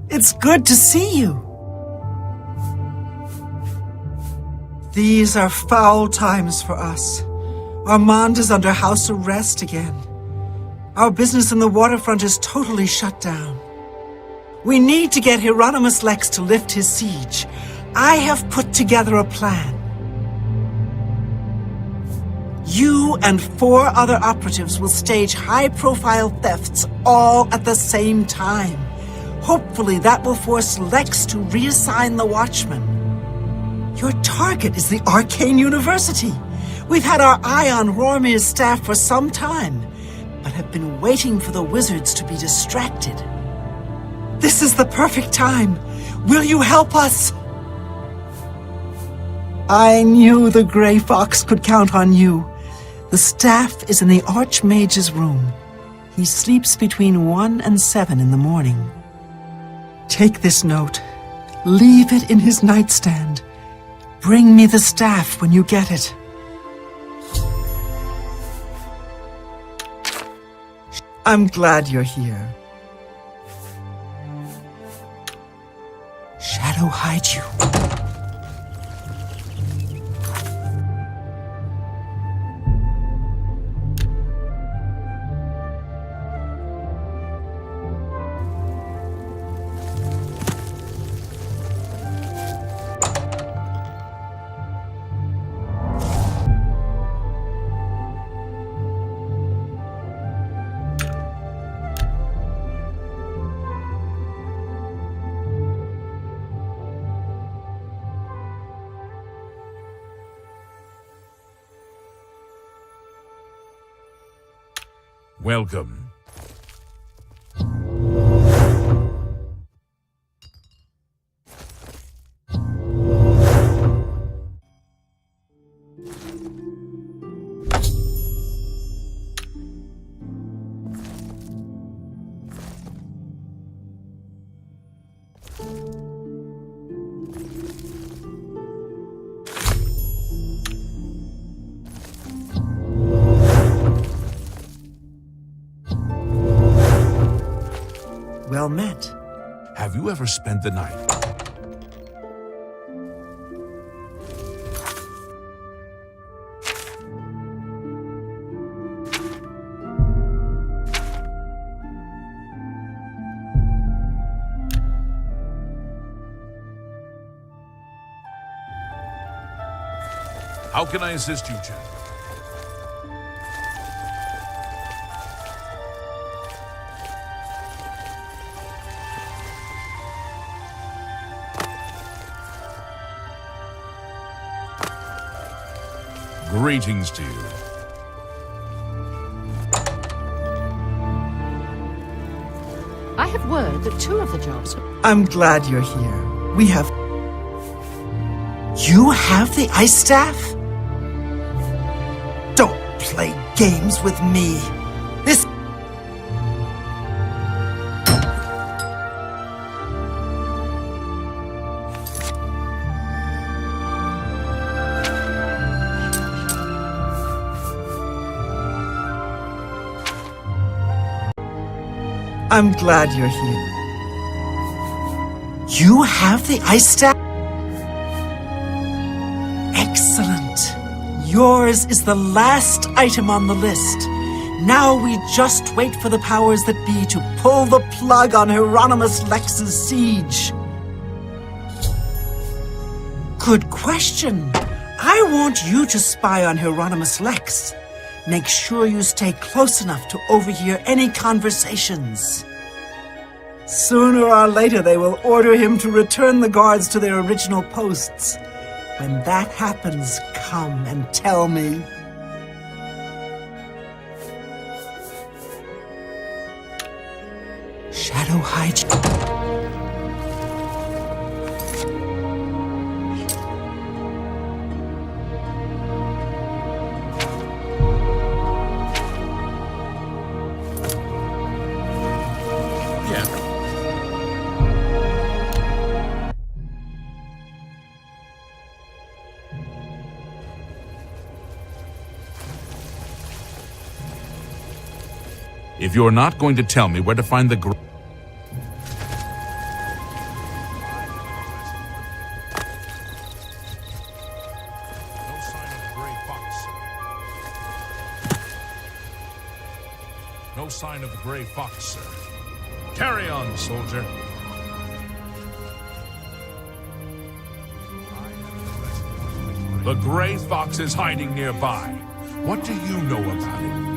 It's good to see you. These are foul times for us. Armand is under house arrest again. Our business in the waterfront is totally shut down. We need to get Hieronymus Lex to lift his siege. I have put together a plan. You and 4 other operatives will stage high-profile thefts all at the same time. Hopefully that will force Lex to reassign the Watchman. Your target is the Arcane University. We've had our eye on Rormir's staff for some time, but have been waiting for the wizards to be distracted. This is the perfect time. Will you help us? I knew the Grey Fox could count on you. The staff is in the Archmage's room. He sleeps between 1 and 7 in the morning. Take this note. Leave it in his nightstand. Bring me the staff when you get it. I'm glad you're here. Shadowhide you. Welcome. Well met. Have you ever spent the night? How can I assist you, Chandler? Greetings to you. I have word that 2 of the jobs... I'm glad you're here. We have... You have the ice staff? Don't play games with me. This... I'm glad you're here. You have the ice staff? Excellent. Yours is the last item on the list. Now we just wait for the powers that be to pull the plug on Hieronymus Lex's siege. Good question. I want you to spy on Hieronymus Lex. Make sure you stay close enough to overhear any conversations. Sooner or later, they will order him to return the guards to their original posts. When that happens, come and tell me. Shadow Hide. If you're not going to tell me where to find the No sign of the gray fox. No sign of the gray fox, sir. Carry on, soldier. The gray fox is hiding nearby. What do you know about it?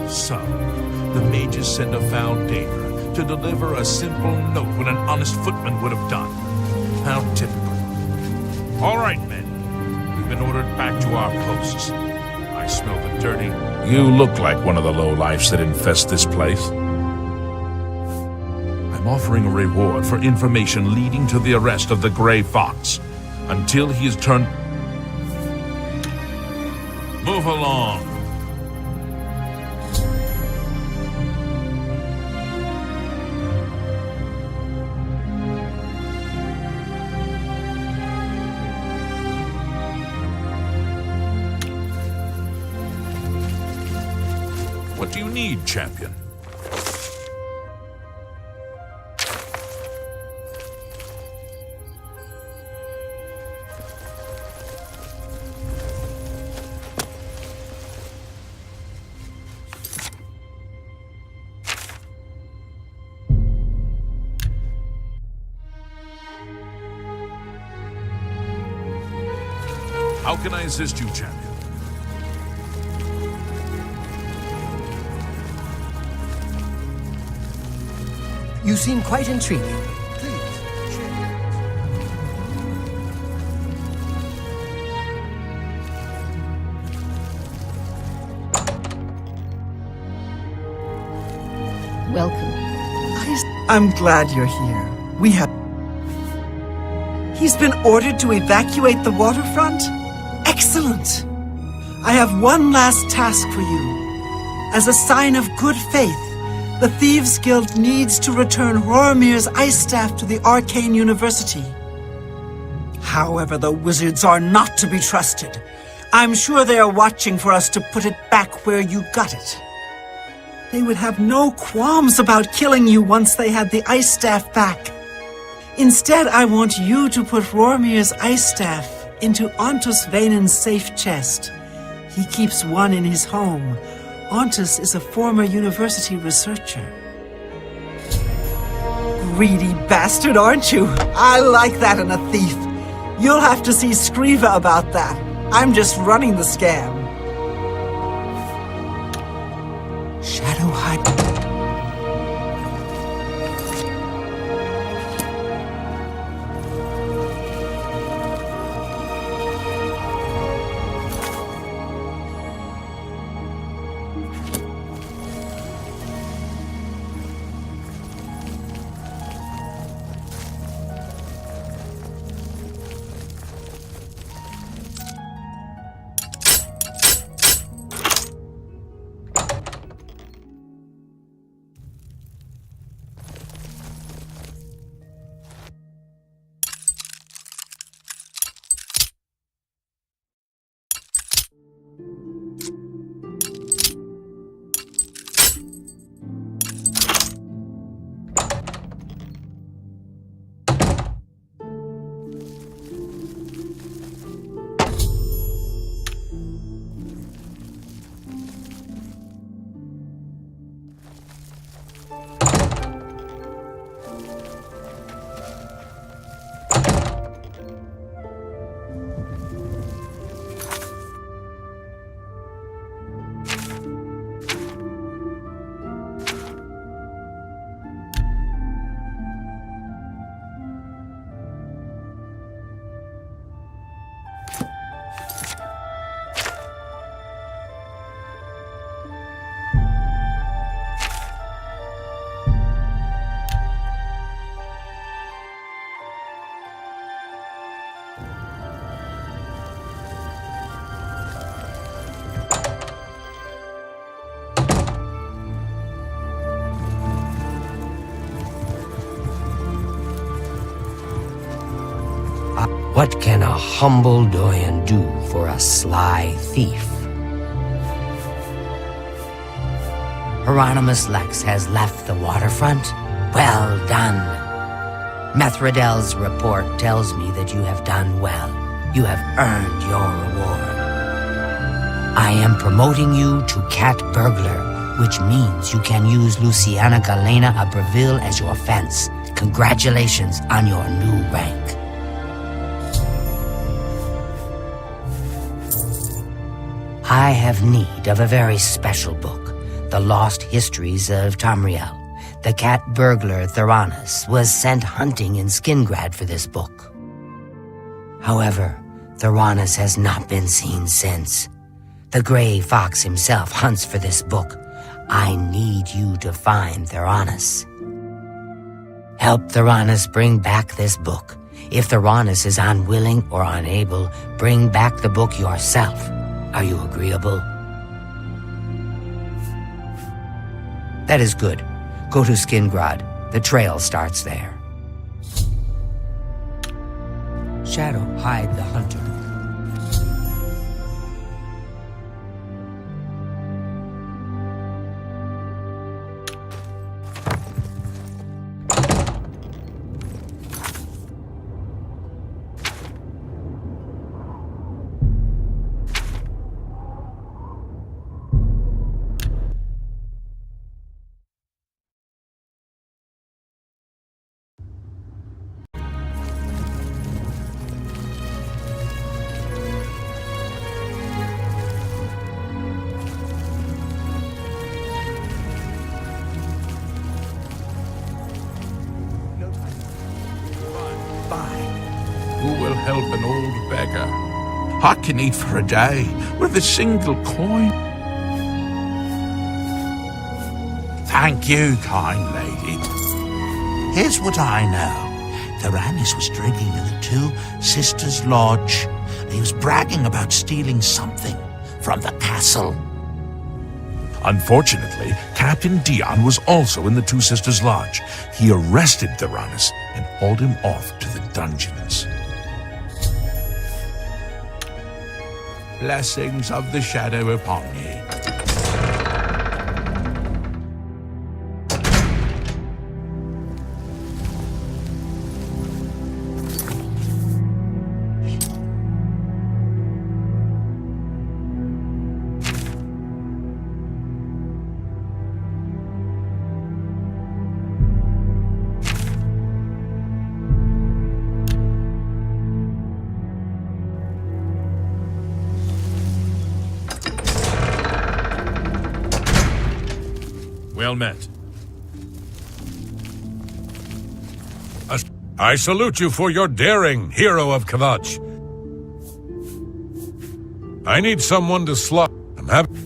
So, the mages send a foul danger to deliver a simple note when an honest footman would have done. How typical. All right, men. We've been ordered back to our posts. I smell the dirty. You look like one of the lowlifes that infest this place. I'm offering a reward for information leading to the arrest of the Gray Fox. Until he is turned... Move along. What do you need, champion? How can I assist you, champion? You seem quite intriguing. Please, Welcome. I'm glad you're here. We have... He's been ordered to evacuate the waterfront? Excellent! I have one last task for you. As a sign of good faith, the Thieves Guild needs to return Rormir's ice staff to the Arcane University. However, the wizards are not to be trusted. I'm sure they are watching for us to put it back where you got it. They would have no qualms about killing you once they had the ice staff back. Instead, I want you to put Rormir's ice staff into Ontus Vaynen's safe chest. He keeps one in his home. Ontus is a former university researcher. Greedy bastard, aren't you? I like that in a thief. You'll have to see Skriva about that. I'm just running the scam. Shadow Hide... What can a humble Doyen do for a sly thief? Hieronymus Lex has left the waterfront? Well done. Methradel's report tells me that you have done well. You have earned your reward. I am promoting you to Cat Burglar, which means you can use Luciana Galena Abreville as your fence. Congratulations on your new rank. I have need of a very special book, The Lost Histories of Tamriel. The cat burglar Theranos was sent hunting in Skingrad for this book. However, Theranos has not been seen since. The Gray Fox himself hunts for this book. I need you to find Theranos. Help Theranos bring back this book. If Theranos is unwilling or unable, bring back the book yourself. Are you agreeable? That is good. Go to Skingrad. The trail starts there. Shadow, hide the hunter. Who will help an old beggar? I can eat for a day with a single coin. Thank you, kind lady. Here's what I know. Theranos was drinking in the Two Sisters Lodge. He was bragging about stealing something from the castle. Unfortunately, Captain Dion was also in the Two Sisters Lodge. He arrested Theranos and hauled him off to the dungeons. Blessings of the Shadow upon ye. Well met. I salute you for your daring, hero of Kavach. I need someone to slot. I'm happy.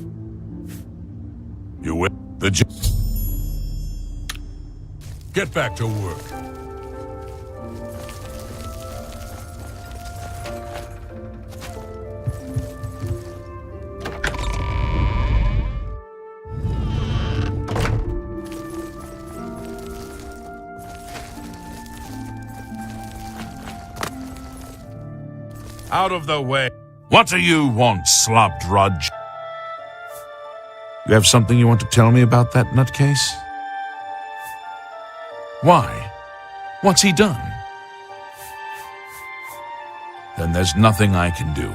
You will. Get back to work. Out of the way. What do you want, slop drudge? You have something you want to tell me about that nutcase? Why? What's he done? Then there's nothing I can do.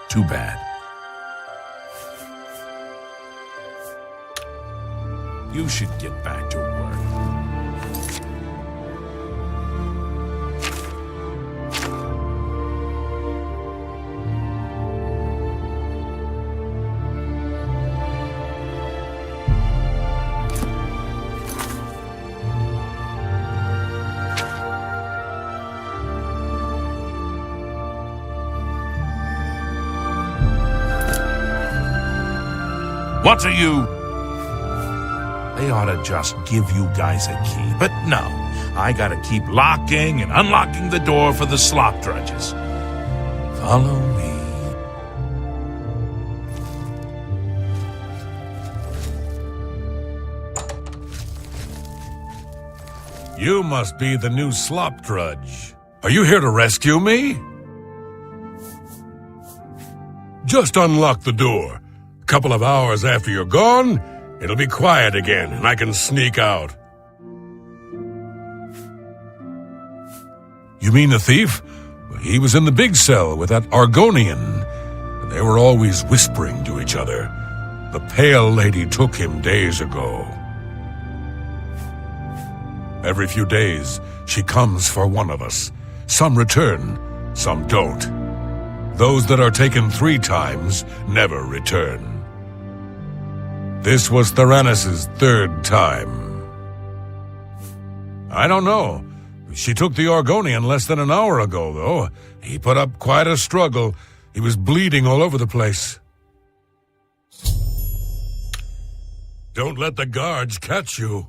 Too bad. You should get back to work. What are you? They ought to just give you guys a key, but no. I gotta keep locking and unlocking the door for the slop drudges. Follow me. You must be the new slop drudge. Are you here to rescue me? Just unlock the door. A couple of hours after you're gone, it'll be quiet again, and I can sneak out. You mean the thief? He was in the big cell with that Argonian. They were always whispering to each other. The Pale Lady took him days ago. Every few days, she comes for one of us. Some return, some don't. Those that are taken 3 times never return. This was Theranis' 3rd time. I don't know. She took the Argonian less than an hour ago, though. He put up quite a struggle. He was bleeding all over the place. Don't let the guards catch you.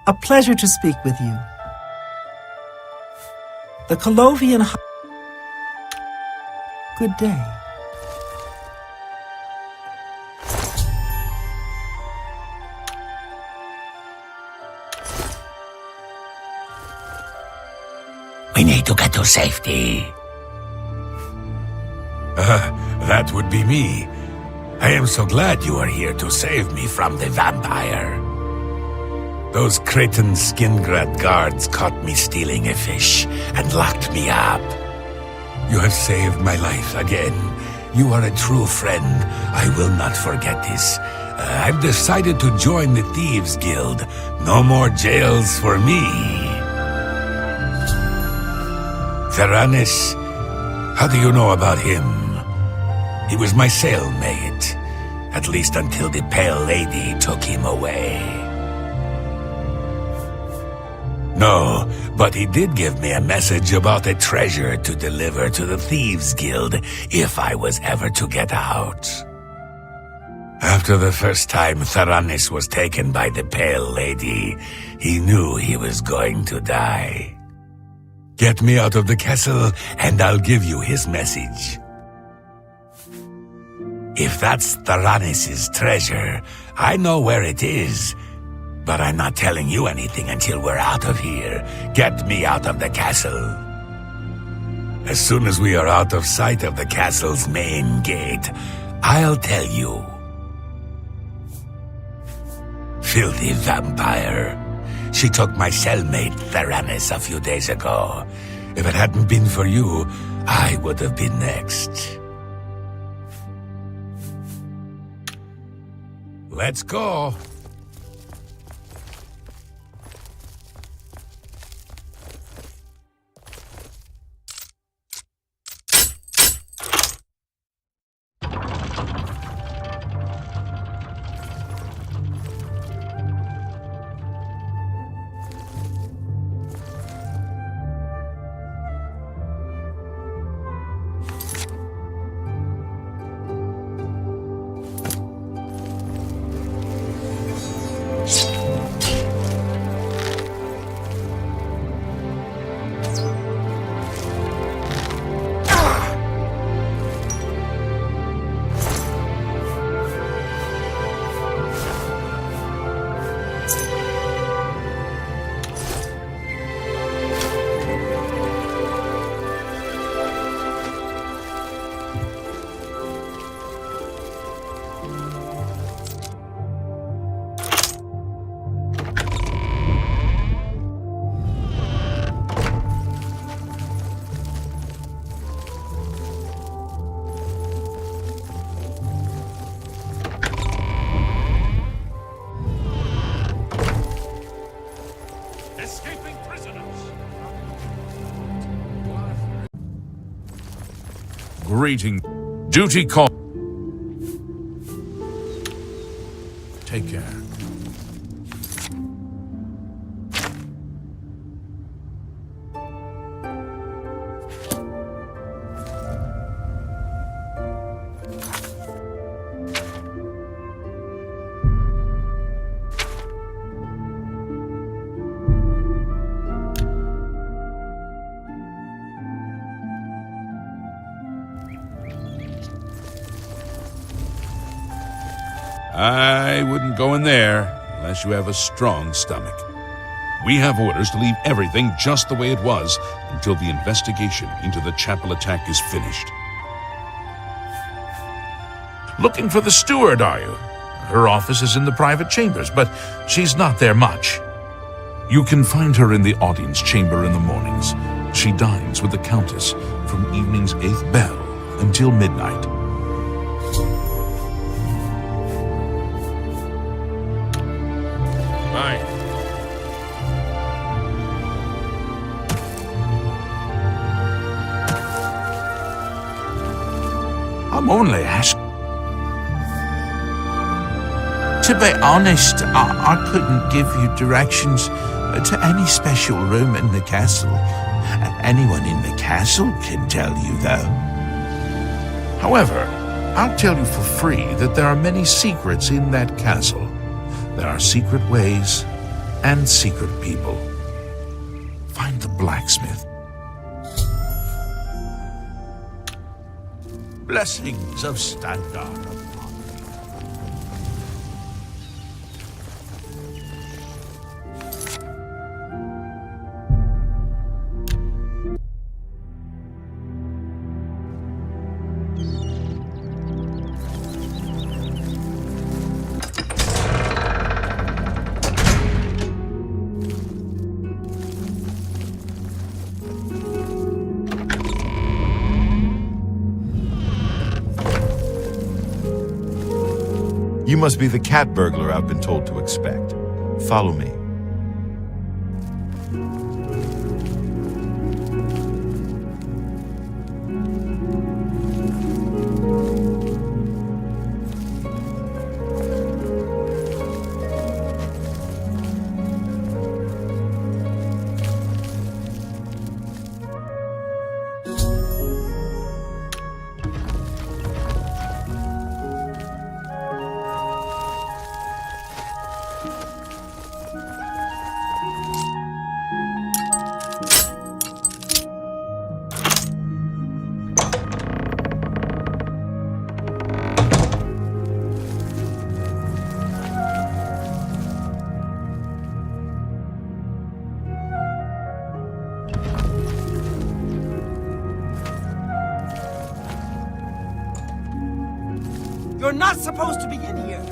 A pleasure to speak with you. The Colovian... Good day. We need to get to safety. That would be me. I am so glad you are here to save me from the vampire. Those Cretan Skingrad guards caught me stealing a fish and locked me up. You have saved my life again. You are a true friend. I will not forget this. I've decided to join the Thieves Guild. No more jails for me. Theranis, how do you know about him? He was my cellmate, at least until the Pale Lady took him away. No, but he did give me a message about a treasure to deliver to the Thieves Guild if I was ever to get out. After the first time Theranis was taken by the Pale Lady, he knew he was going to die. Get me out of the castle, and I'll give you his message. If that's Theranis' treasure, I know where it is. But I'm not telling you anything until we're out of here. Get me out of the castle. As soon as we are out of sight of the castle's main gate, I'll tell you. Filthy vampire. She took my cellmate Theranis a few days ago. If it hadn't been for you, I would have been next. Let's go. Greeting. Duty call. Take care. I wouldn't go in there unless you have a strong stomach. We have orders to leave everything just the way it was until the investigation into the chapel attack is finished. Looking for the steward, are you? Her office is in the private chambers, but she's not there much. You can find her in the audience chamber in the mornings. She dines with the Countess from evening's 8th bell until midnight. Bye. I'm only asking. To be honest, I couldn't give you directions to any special room in the castle. Anyone in the castle can tell you, though. However, I'll tell you for free that there are many secrets in that castle. There are secret ways and secret people. Find the blacksmith. Blessings of Standard. You must be the cat burglar I've been told to expect. Follow me. You're not supposed to be in here.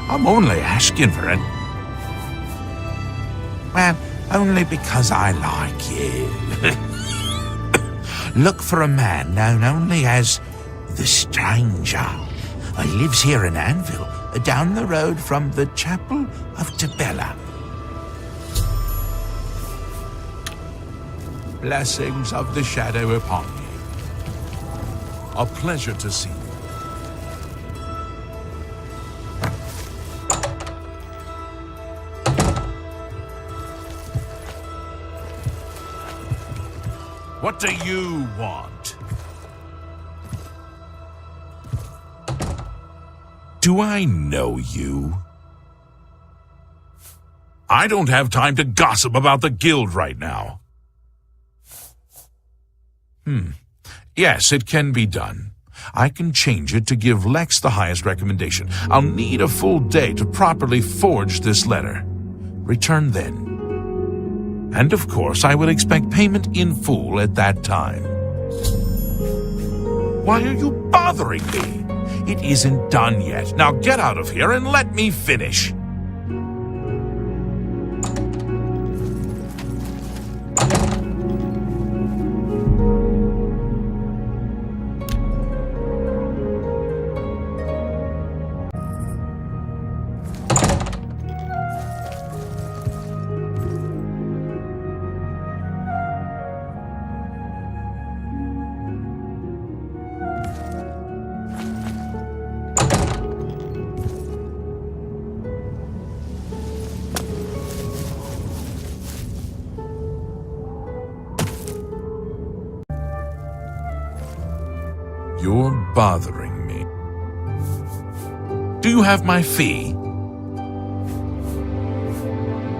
I'm only asking for it. Well, only because I like you. Look for a man known only as the Stranger. He lives here in Anvil, down the road from the Chapel of Tabella. Blessings of the shadow upon me. A pleasure to see you. What do you want? Do I know you? I don't have time to gossip about the guild right now. Yes, it can be done. I can change it to give Lex the highest recommendation. I'll need a full day to properly forge this letter. Return then. And of course, I will expect payment in full at that time. Why are you bothering me? It isn't done yet. Now get out of here and let me finish. You're bothering me. Do you have my fee?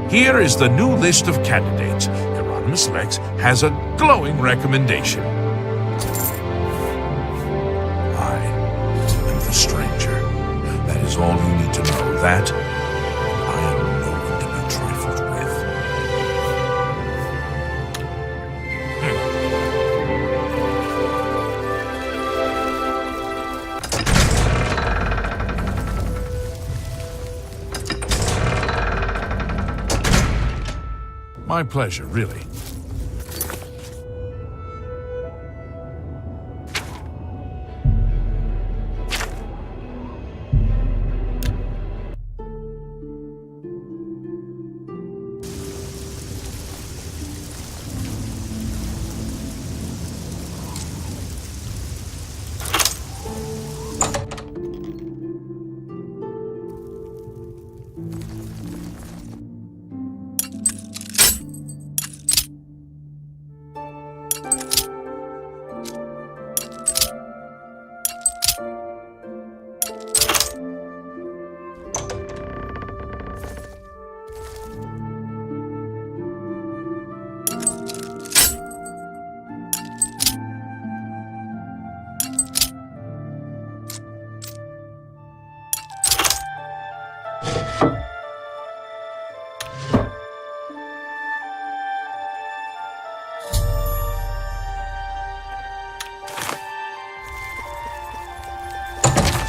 Here is the new list of candidates. Hieronymus Lex has a glowing recommendation. I am the Stranger. That is all you need to know. That, I am no one to be trifled with. My pleasure, really.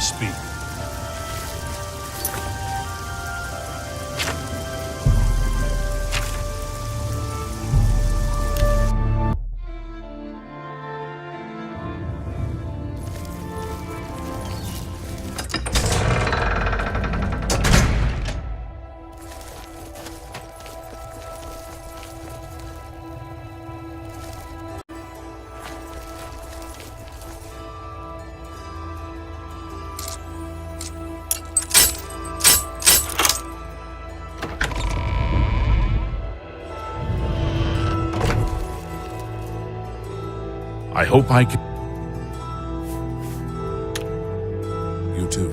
Speak. I hope I can... You too.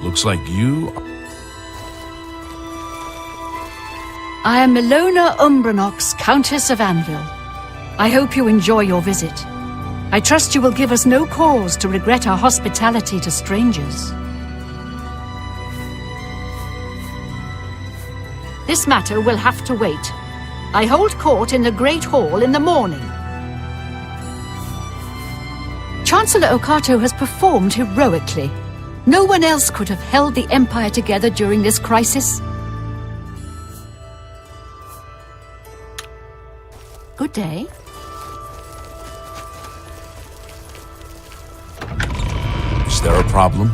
Looks like you... I am Milona Umbranox, Countess of Anvil. I hope you enjoy your visit. I trust you will give us no cause to regret our hospitality to strangers. This matter will have to wait. I hold court in the Great Hall in the morning. Chancellor Okato has performed heroically. No one else could have held the Empire together during this crisis. Good day. Is there a problem?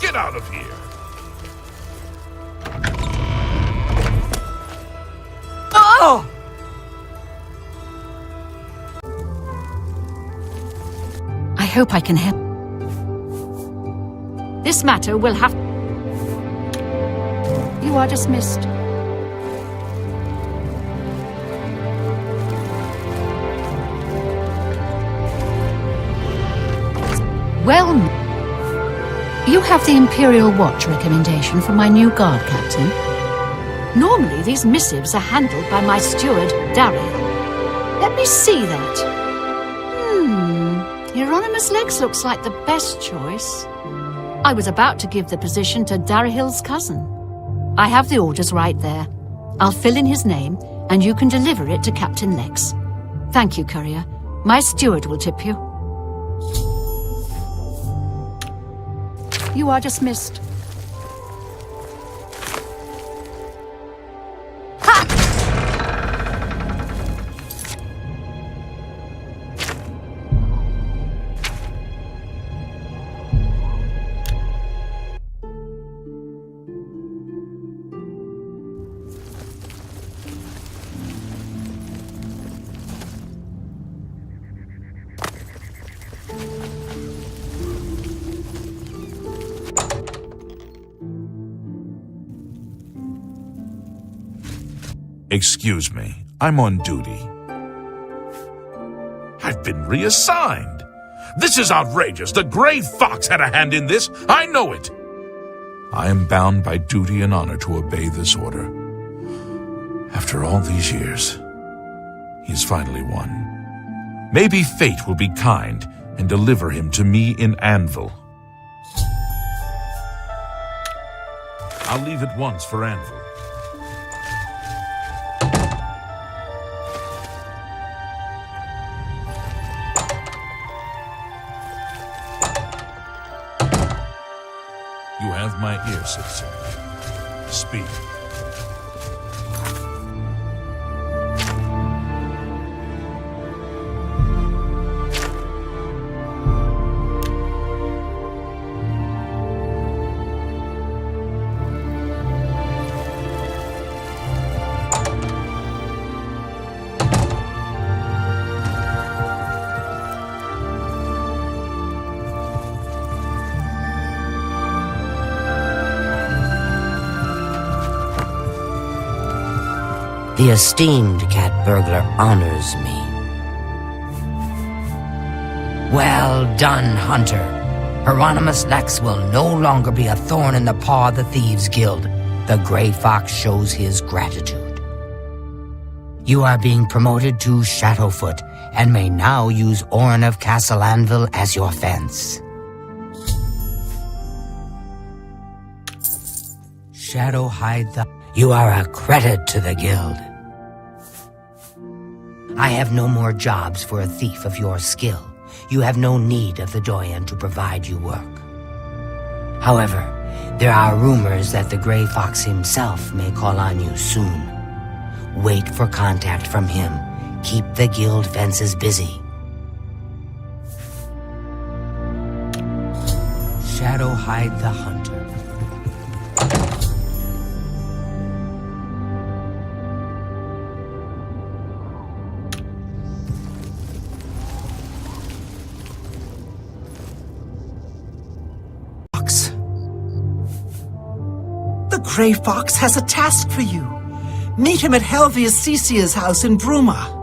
Get out of here! Oh! I hope I can help. This matter will have... You are dismissed. Well, you have the Imperial Watch recommendation from my new guard captain. Normally, these missives are handled by my steward, Daryl. Let me see that. Hieronymus Legs looks like the best choice. I was about to give the position to Darahill's cousin. I have the orders right there. I'll fill in his name, and you can deliver it to Captain Legs. Thank you, courier. My steward will tip you. You are dismissed. Excuse me, I'm on duty. I've been reassigned. This is outrageous. The Gray Fox had a hand in this. I know it. I am bound by duty and honor to obey this order. After all these years, he's finally won. Maybe fate will be kind and deliver him to me in Anvil. I'll leave at once for Anvil. You have my ear, citizen. Speak. The esteemed cat burglar honors me. Well done, Hunter. Hieronymus Lex will no longer be a thorn in the paw of the Thieves Guild. The Gray Fox shows his gratitude. You are being promoted to Shadowfoot and may now use Orin of Castle Anvil as your fence. Shadow hide the... You are a credit to the guild. I have no more jobs for a thief of your skill. You have no need of the Doyen to provide you work. However, there are rumors that the Gray Fox himself may call on you soon. Wait for contact from him. Keep the guild fences busy. Shadow hide the hunter. The Gray Fox has a task for you. Meet him at Helvius Cecia's house in Bruma.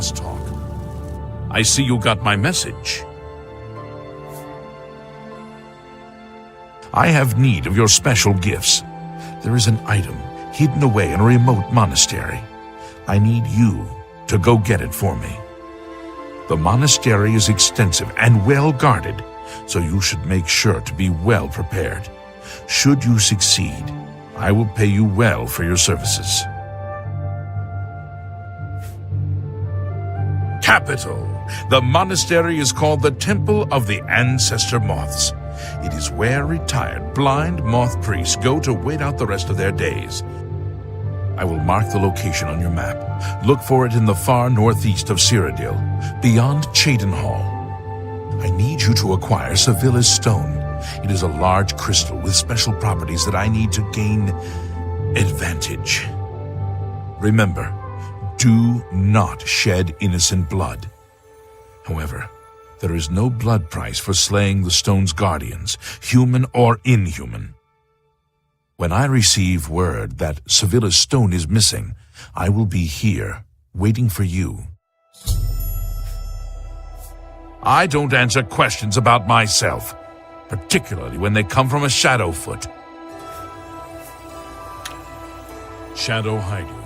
must talk. I see you got my message. I have need of your special gifts. There is an item hidden away in a remote monastery. I need you to go get it for me. The monastery is extensive and well guarded, so you should make sure to be well prepared. Should you succeed, I will pay you well for your services. Capital. The monastery is called the Temple of the Ancestor Moths. It is where retired blind moth priests go to wait out the rest of their days. I will mark the location on your map. Look for it in the far northeast of Cyrodiil, beyond Cheydinhal. I need you to acquire Sevilla's stone. It is a large crystal with special properties that I need to gain advantage. Remember, do not shed innocent blood. However, there is no blood price for slaying the stone's guardians, human or inhuman. When I receive word that Sevilla's stone is missing, I will be here, waiting for you. I don't answer questions about myself, particularly when they come from a Shadowfoot. Shadow Haidu.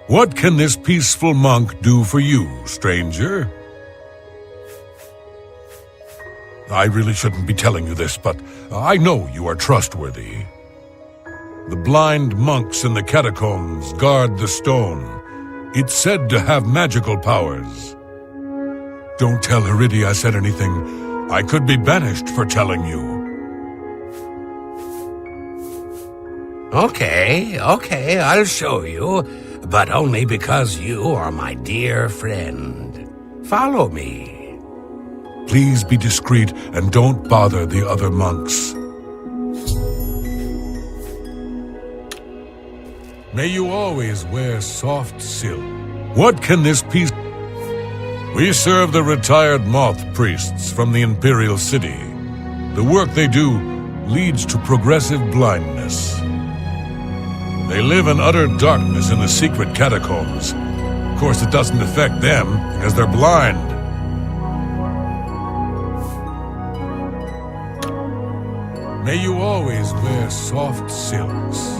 What can this peaceful monk do for you, stranger? I really shouldn't be telling you this, but I know you are trustworthy. The blind monks in the catacombs guard the stone. It's said to have magical powers. Don't tell Heridi I said anything. I could be banished for telling you. Okay, I'll show you, but only because you are my dear friend. Follow me. Please be discreet and don't bother the other monks. May you always wear soft silk. What can this piece... We serve the retired moth priests from the Imperial City. The work they do leads to progressive blindness. They live in utter darkness in the secret catacombs. Of course, it doesn't affect them because they're blind. May you always wear soft silks.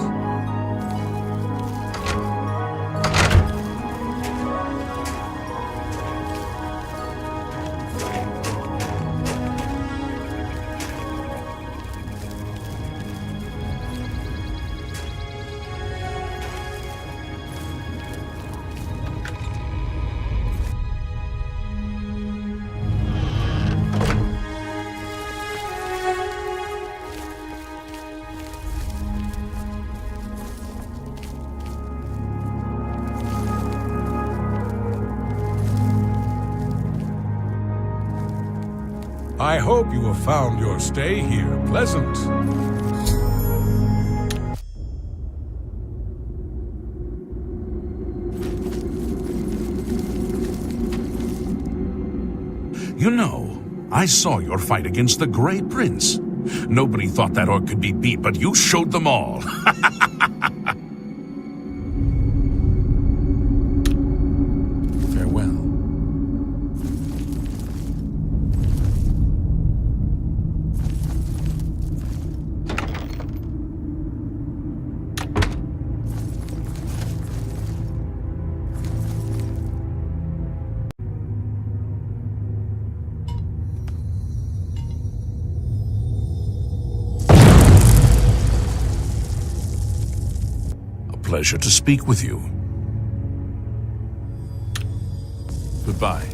I hope you have found your stay here pleasant. You know, I saw your fight against the Grey Prince. Nobody thought that orc could be beat, but you showed them all. Farewell. Pleasure to speak with you. Goodbye.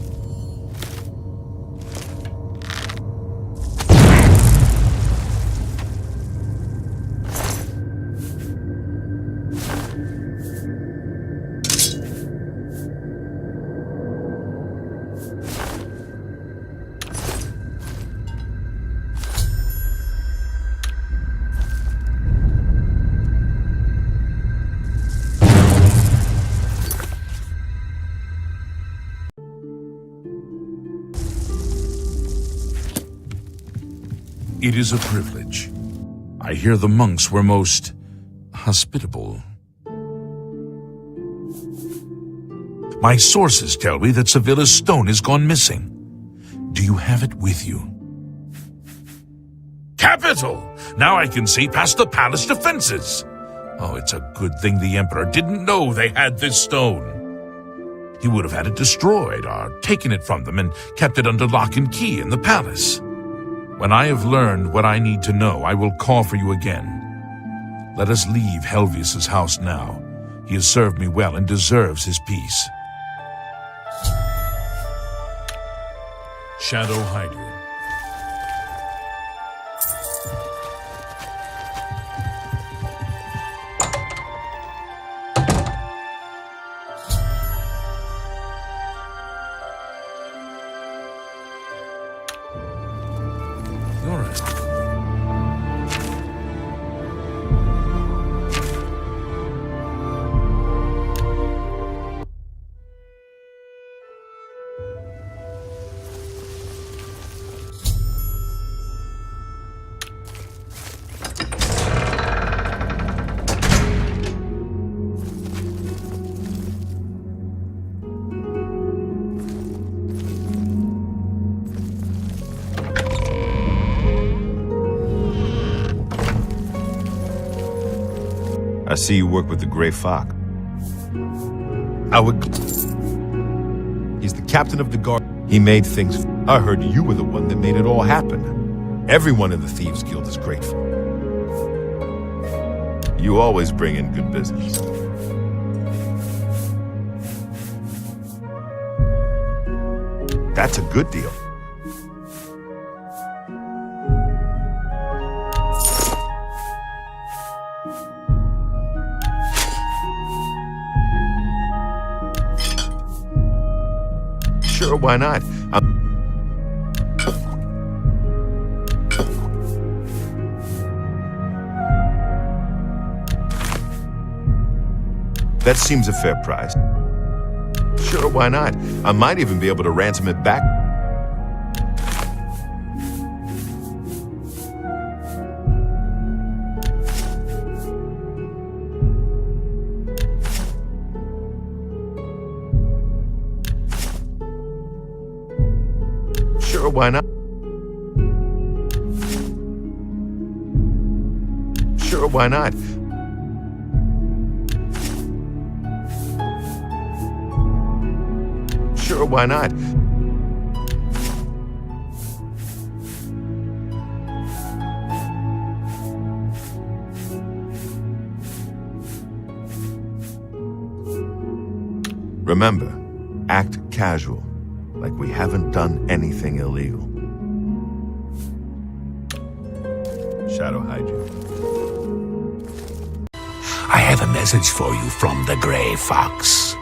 It is a privilege. I hear the monks were most hospitable. My sources tell me that Sevilla's stone has gone missing. Do you have it with you? Capital! Now I can see past the palace defenses. Oh, it's a good thing the Emperor didn't know they had this stone. He would have had it destroyed or taken it from them and kept it under lock and key in the palace. When I have learned what I need to know, I will call for you again. Let us leave Helvius's house now. He has served me well and deserves his peace. Shadow hide you. I see you work with the Grey Fox. He's the captain of the guard. He made things. I heard you were the one that made it all happen. Everyone in the Thieves Guild is grateful. You always bring in good business. That's a good deal. Sure, why not? That seems a fair price. Sure, why not? I might even be able to ransom it back. Sure, why not? Sure, why not? Sure, why not? Remember, act casual, like we haven't done anything illegal. Shadow hide you. I have a message for you from the Grey Fox.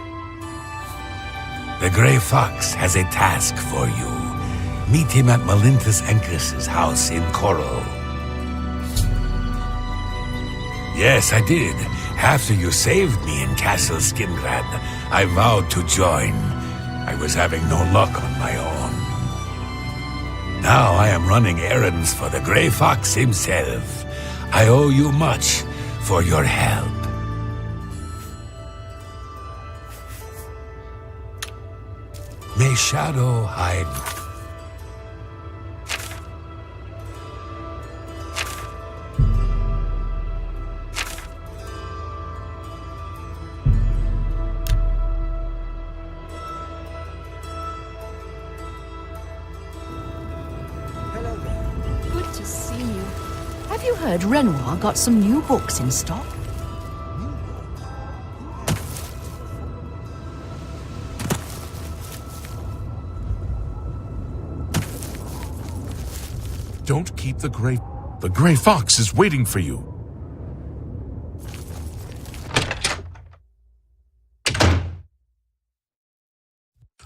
The Grey Fox has a task for you. Meet him at Melintus Encris's house in Coral. Yes, I did. After you saved me in Castle Skingrad, I vowed to join. I was having no luck on my own. Now I am running errands for the Grey Fox himself. I owe you much for your help. May shadow hide. Good to see you. Have you heard Renoir got some new books in stock? Don't keep the Grey... The Grey Fox is waiting for you.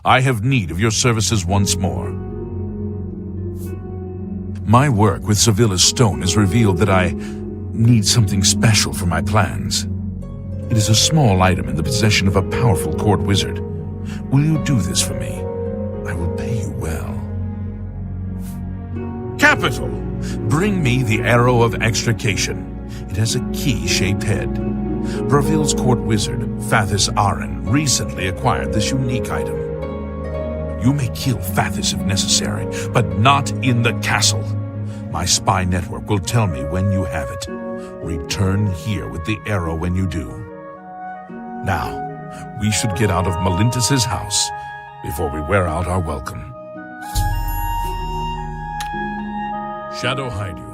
I have need of your services once more. My work with Sevilla's stone has revealed that I need something special for my plans. It is a small item in the possession of a powerful court wizard. Will you do this for me? I will pay you well. Capital! Bring me the Arrow of Extrication. It has a key-shaped head. Braville's court wizard, Fathis Aren, recently acquired this unique item. You may kill Fathis if necessary, but not in the castle. My spy network will tell me when you have it. Return here with the arrow when you do. Now, we should get out of Malintus's house before we wear out our welcome. Shadow hide you.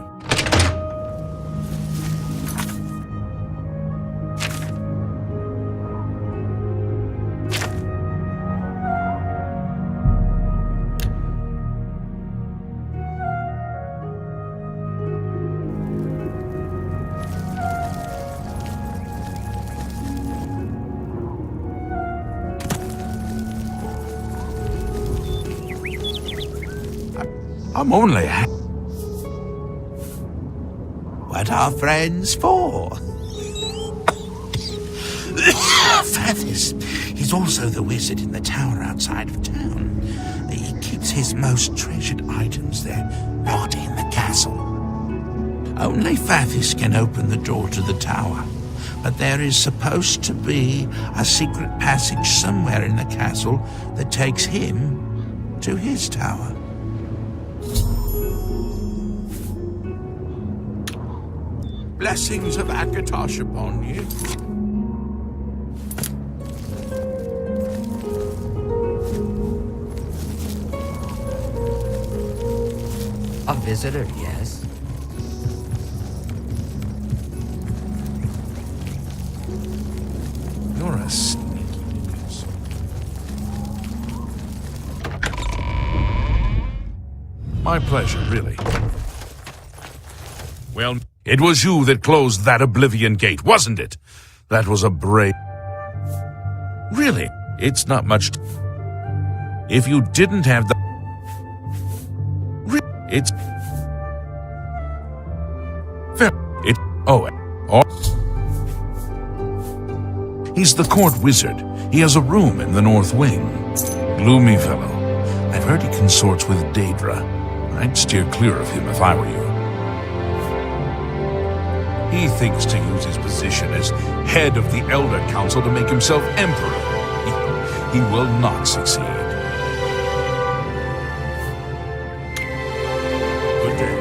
I'm only... What are friends for? Fathis is also the wizard in the tower outside of town. He keeps his most treasured items there, not in the castle. Only Fathis can open the door to the tower, but there is supposed to be a secret passage somewhere in the castle that takes him to his tower. Blessings of Akatosh upon you. A visitor, yes. You're a sneaky mouse. My pleasure, really. Well, it was you that closed that Oblivion gate, wasn't it? That was a brave... Really, it's not much... If you didn't have the... It's... Fair... It... Oh... He's the court wizard. He has a room in the North Wing. Gloomy fellow. I've heard he consorts with Daedra. I'd steer clear of him if I were you. He thinks to use his position as head of the Elder Council to make himself emperor. He will not succeed. Good day.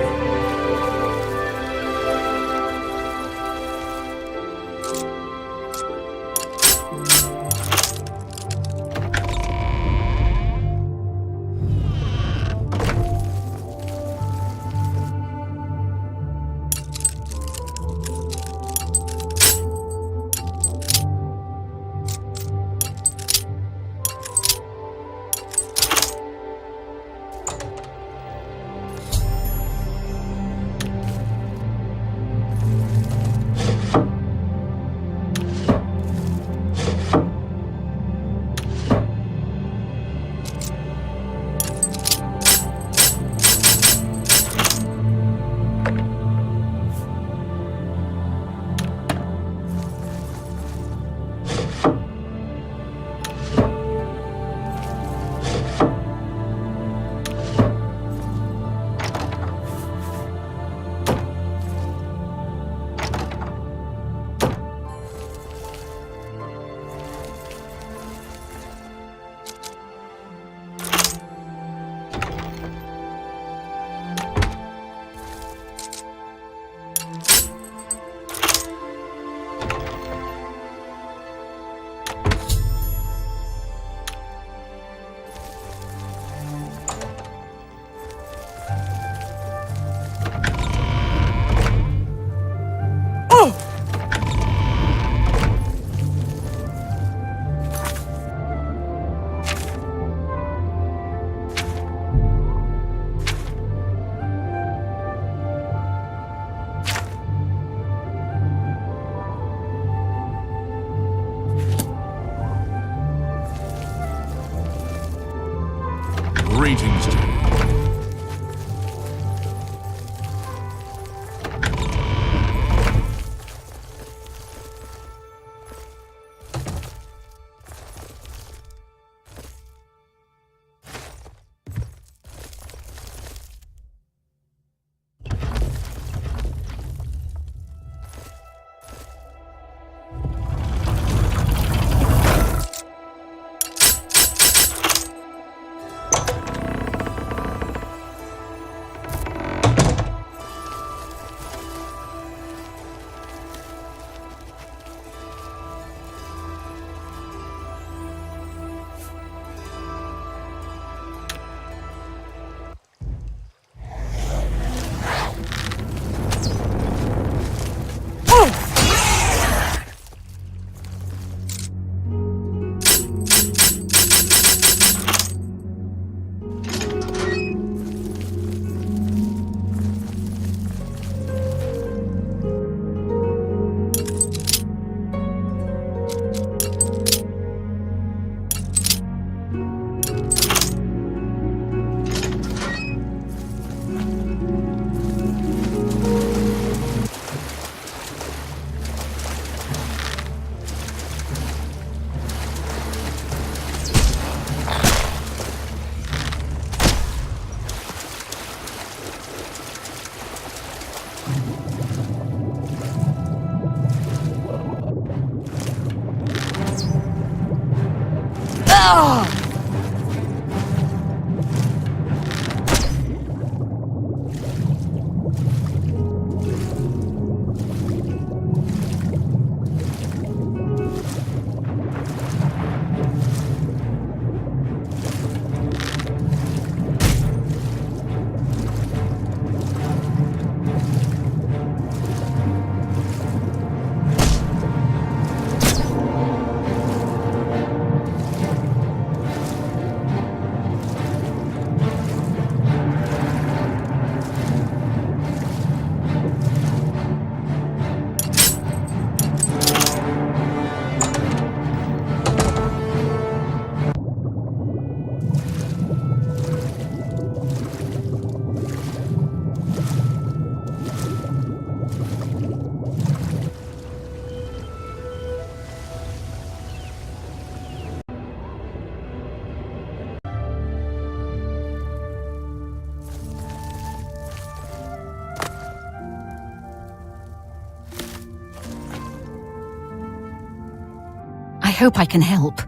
I hope I can help.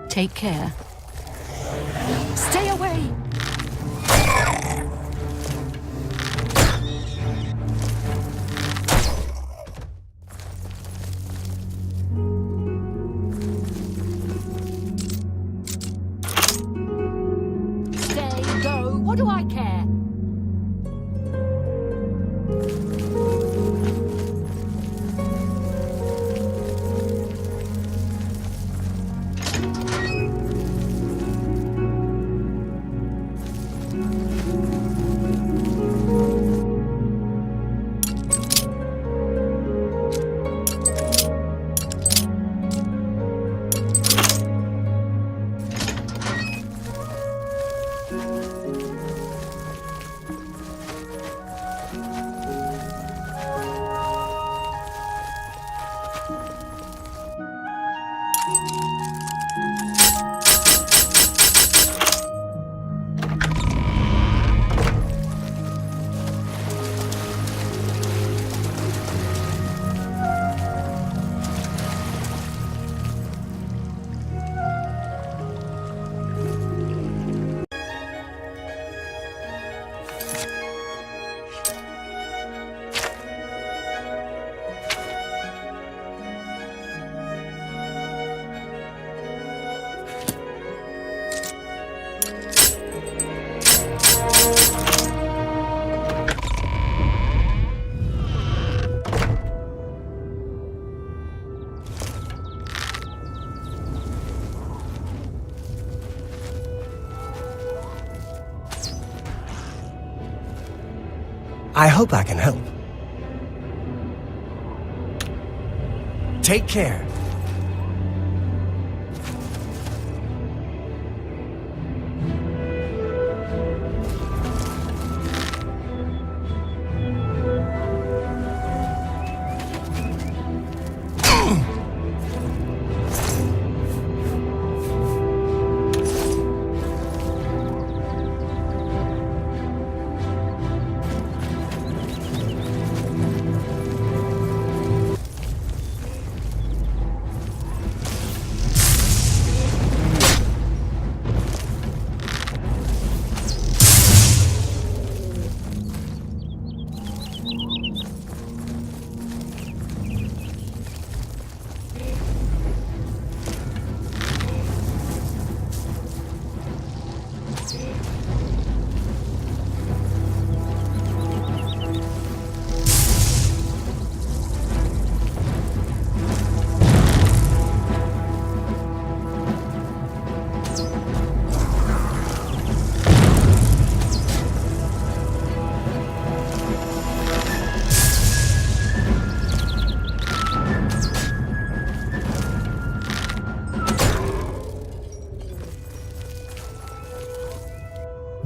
Take care. Stay away! Stay, go, what do I care? I hope I can help. Take care.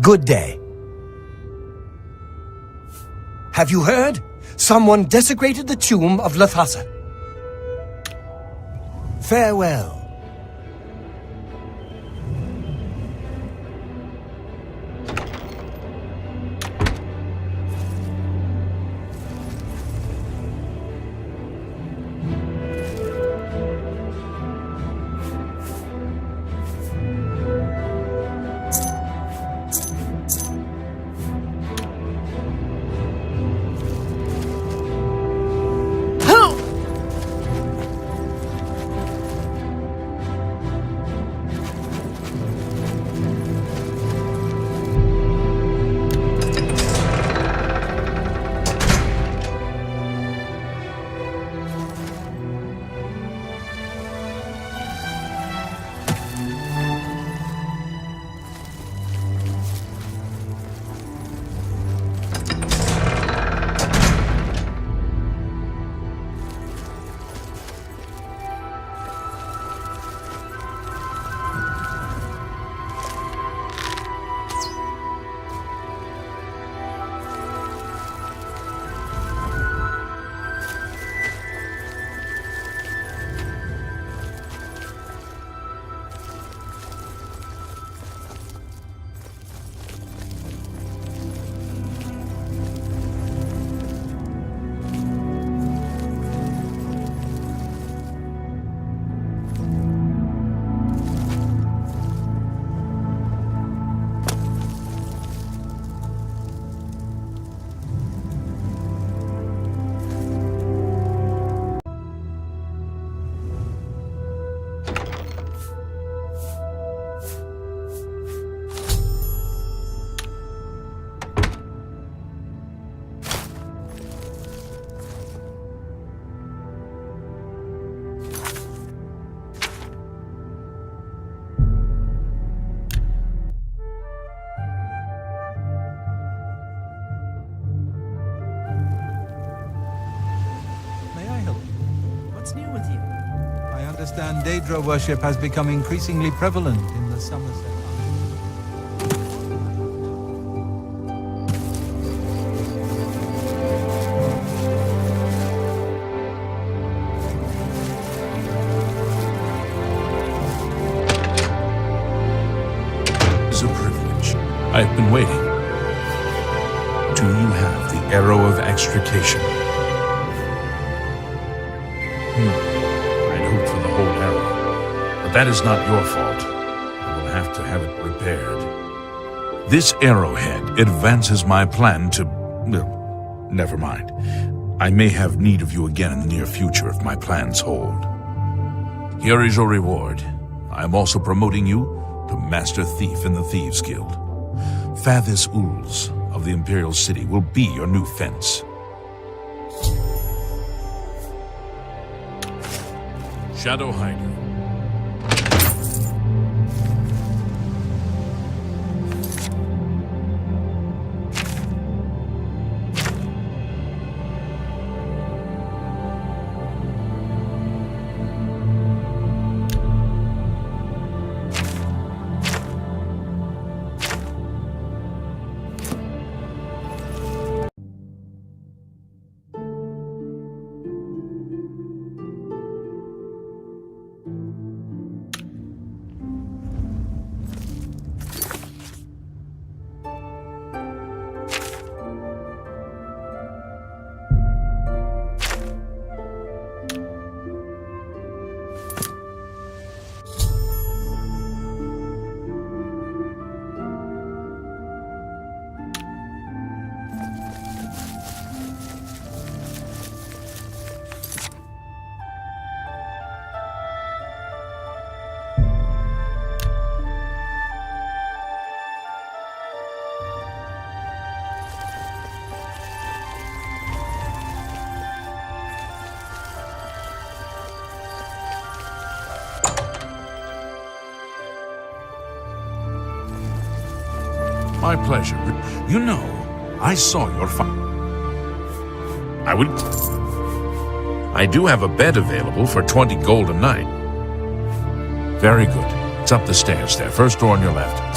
Good day. Have you heard? Someone desecrated the tomb of Lathasa. Farewell. understand Daedra worship has become increasingly prevalent in the Somerset Islands. It's a privilege. I have been waiting. Do you have the arrow of extrication? I'd hoped for the whole arrow. But that is not your fault. I will have to have it repaired. This arrowhead advances my plan to... well, never mind. I may have need of you again in the near future if my plans hold. Here is your reward. I am also promoting you to Master Thief in the Thieves Guild. Fathis Uls of the Imperial City will be your new fence. Shadow Hider. My pleasure. You know, I saw your I do have a bed available for 20 gold a night. Very good. It's up the stairs there. First door on your left.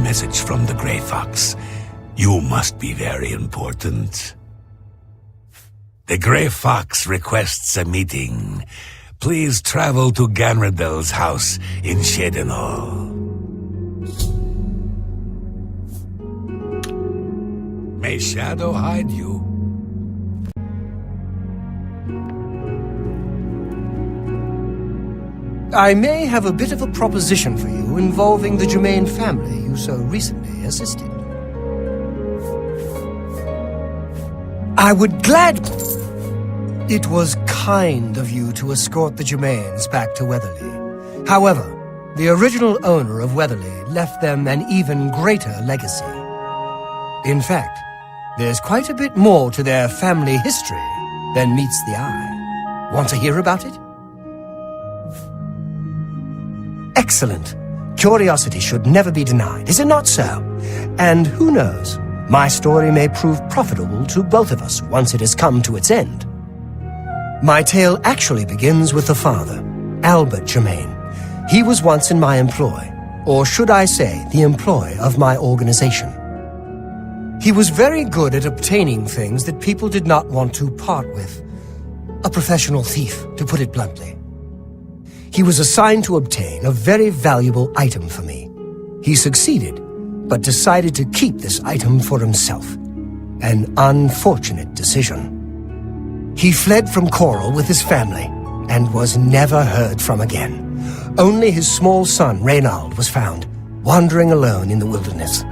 Message from the Grey Fox. You must be very important. The Grey Fox requests a meeting. Please travel to Ganradel's house in Shedenhall. May Shadow hide you. I may have a bit of a proposition for you involving the Germain family you so recently assisted. I would gladly... It was kind of you to escort the Germains back to Weatherly. However, the original owner of Weatherly left them an even greater legacy. In fact, There's quite a bit more to their family history than meets the eye. Want to hear about it? Excellent. Curiosity should never be denied, is it not so? And who knows, my story may prove profitable to both of us once it has come to its end. My tale actually begins with the father, Albert Germain. He was once in my employ, or should I say, the employ of my organization. He was very good at obtaining things that people did not want to part with. A professional thief, to put it bluntly. He was assigned to obtain a very valuable item for me. He succeeded, but decided to keep this item for himself. An unfortunate decision. He fled from Coral with his family, and was never heard from again. Only his small son, Reynald, was found, wandering alone in the wilderness.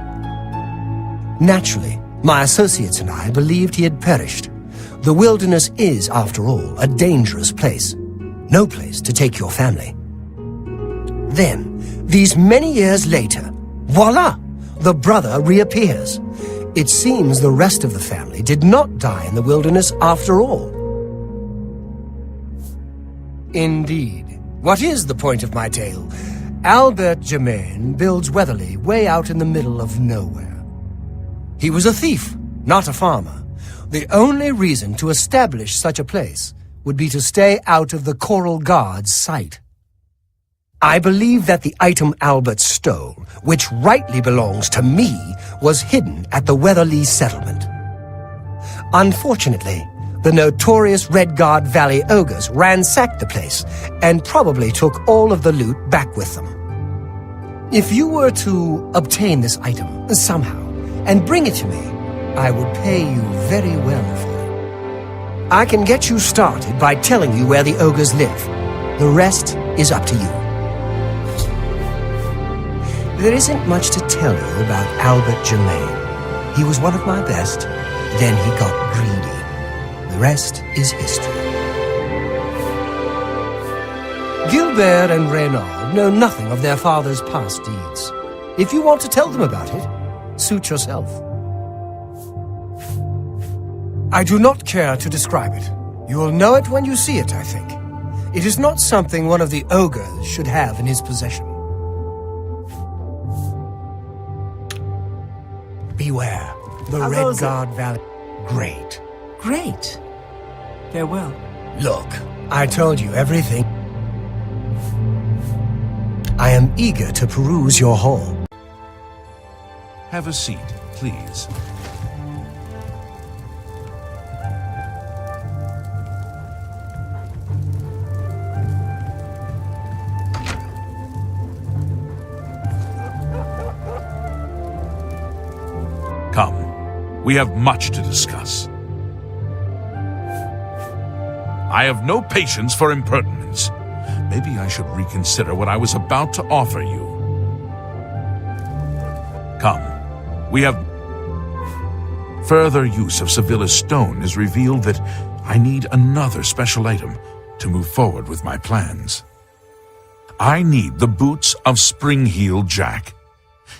Naturally, my associates and I believed he had perished. The wilderness is, after all, a dangerous place. No place to take your family. Then, these many years later, voila! The brother reappears. It seems the rest of the family did not die in the wilderness after all. Indeed. What is the point of my tale? Albert Germain builds Weatherly way out in the middle of nowhere. He was a thief, not a farmer. The only reason to establish such a place would be to stay out of the Coral Guard's sight. I believe that the item Albert stole, which rightly belongs to me, was hidden at the Weatherly settlement. Unfortunately, the notorious Red Guard Valley ogres ransacked the place and probably took all of the loot back with them. If you were to obtain this item somehow and bring it to me, I would pay you very well for it. I can get you started by telling you where the ogres live. The rest is up to you. There isn't much to tell you about Albert Germain. He was one of my best, then he got greedy. The rest is history. Gilbert and Reynald know nothing of their father's past deeds. If you want to tell them about it, suit yourself. I do not care to describe it. You will know it when you see it, I think. It is not something one of the ogres should have in his possession. Beware. The Are Red those- Guard Valley. Great. Great. Farewell. Look, I told you everything. I am eager to peruse your hall. Have a seat, please. Come, we have much to discuss. I have no patience for impertinence. Maybe I should reconsider what I was about to offer you. Come, we have... Further use of Sevilla's stone has revealed that I need another special item to move forward with my plans. I need the boots of Springheel Jack.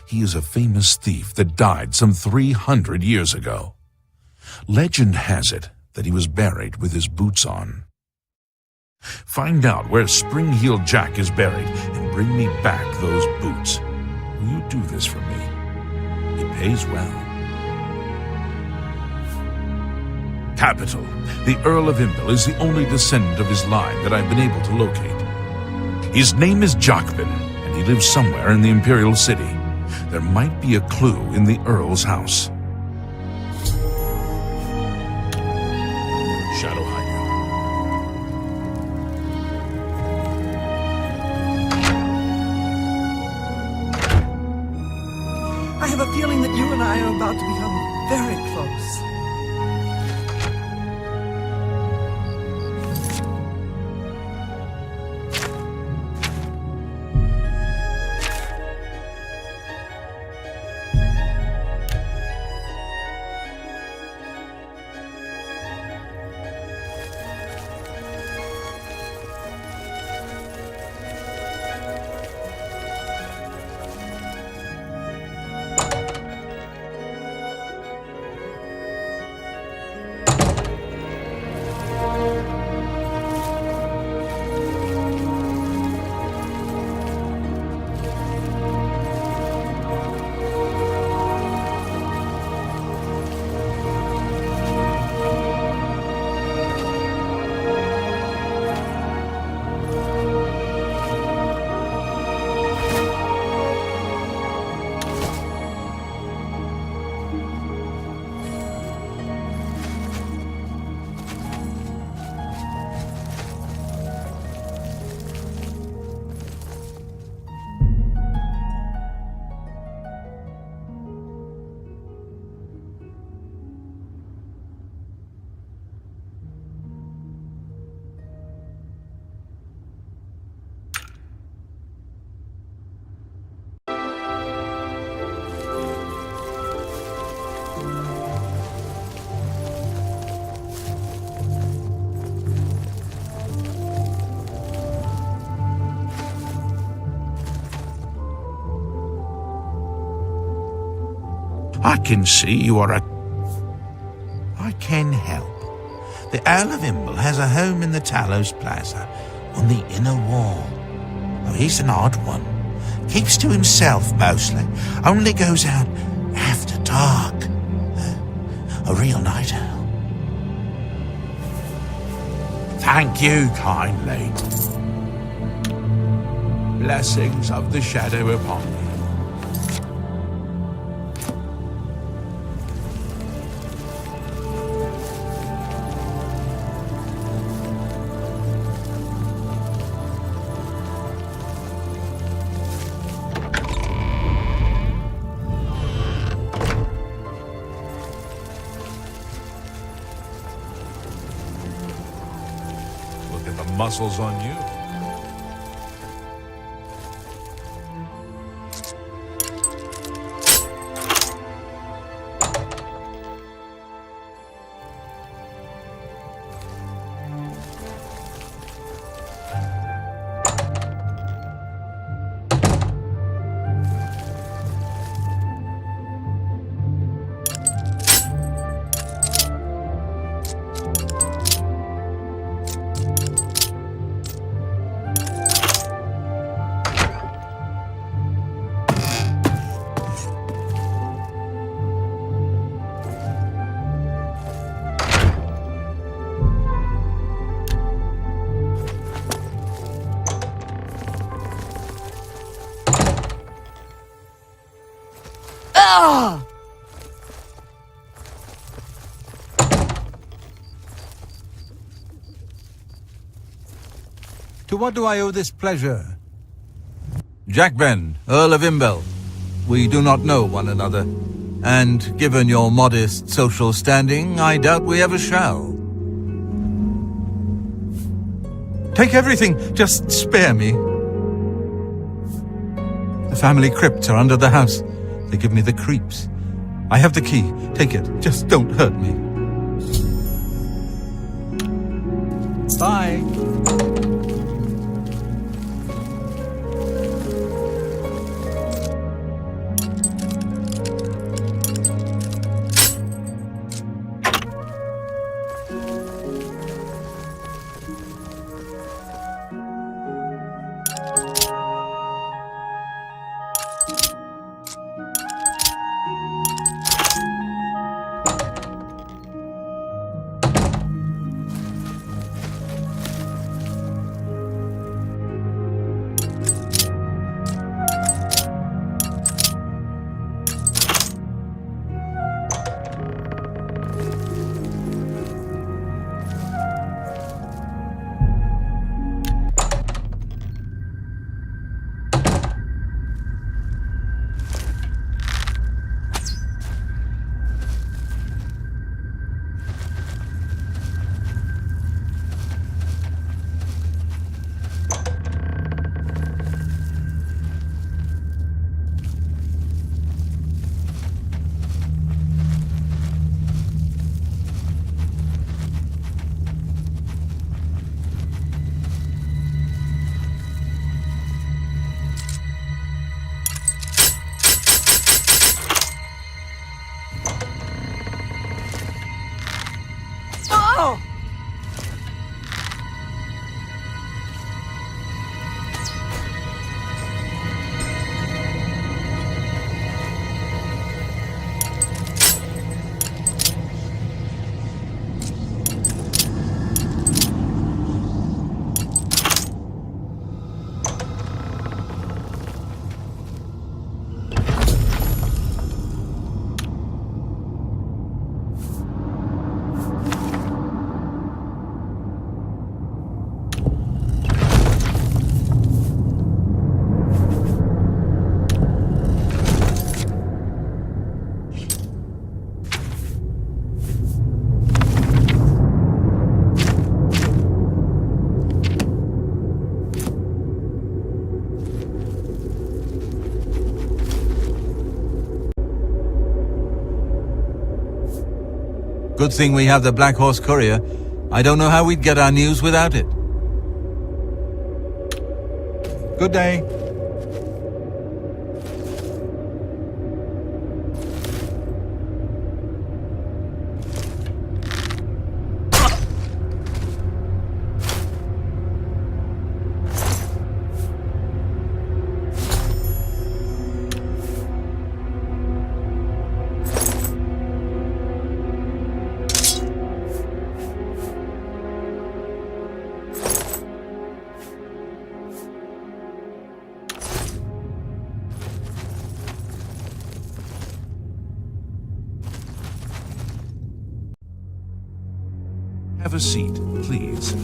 He is a famous thief that died some 300 years ago. Legend has it that he was buried with his boots on. Find out where Springheel Jack is buried and bring me back those boots. Will you do this for me? It pays well. Capital. The Earl of Imbil is the only descendant of his line that I've been able to locate. His name is Jacobin, and he lives somewhere in the Imperial City. There might be a clue in the Earl's house. Shadow hide you. I have a feeling that you and I are about to become very close. I can see you are a... I can help. The Earl of Imble has a home in the Talos Plaza, on the inner wall. Oh, he's an odd one. Keeps to himself mostly. Only goes out after dark. A real night owl. Thank you kindly. Blessings of the shadow upon you. Look at the muscles on you. To what do I owe this pleasure? Jack Ben, Earl of Imble. We do not know one another, and given your modest social standing, I doubt we ever shall. Take everything, just spare me. The family crypts are under the house. They give me the creeps. I have the key. Take it. Just don't hurt me. Bye. Good thing we have the Black Horse Courier. I don't know how we'd get our news without it. Good day. Have a seat, please.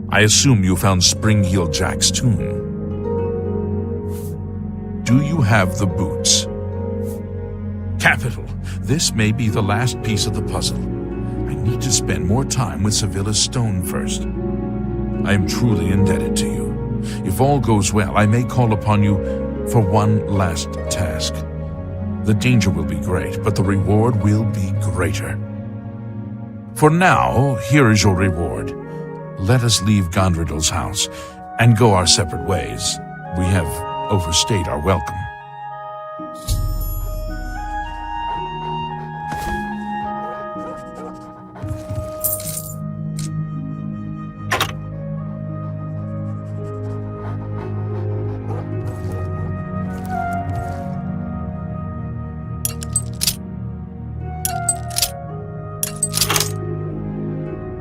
I assume you found Spring-Heel Jack's tomb. Do you have the boots? Capital. This may be the last piece of the puzzle. I need to spend more time with Sevilla's stone first. I am truly indebted to you. If all goes well, I may call upon you for one last task. The danger will be great, but the reward will be greater. For now, here is your reward. Let us leave Gondredal's house and go our separate ways. We have overstayed our welcome.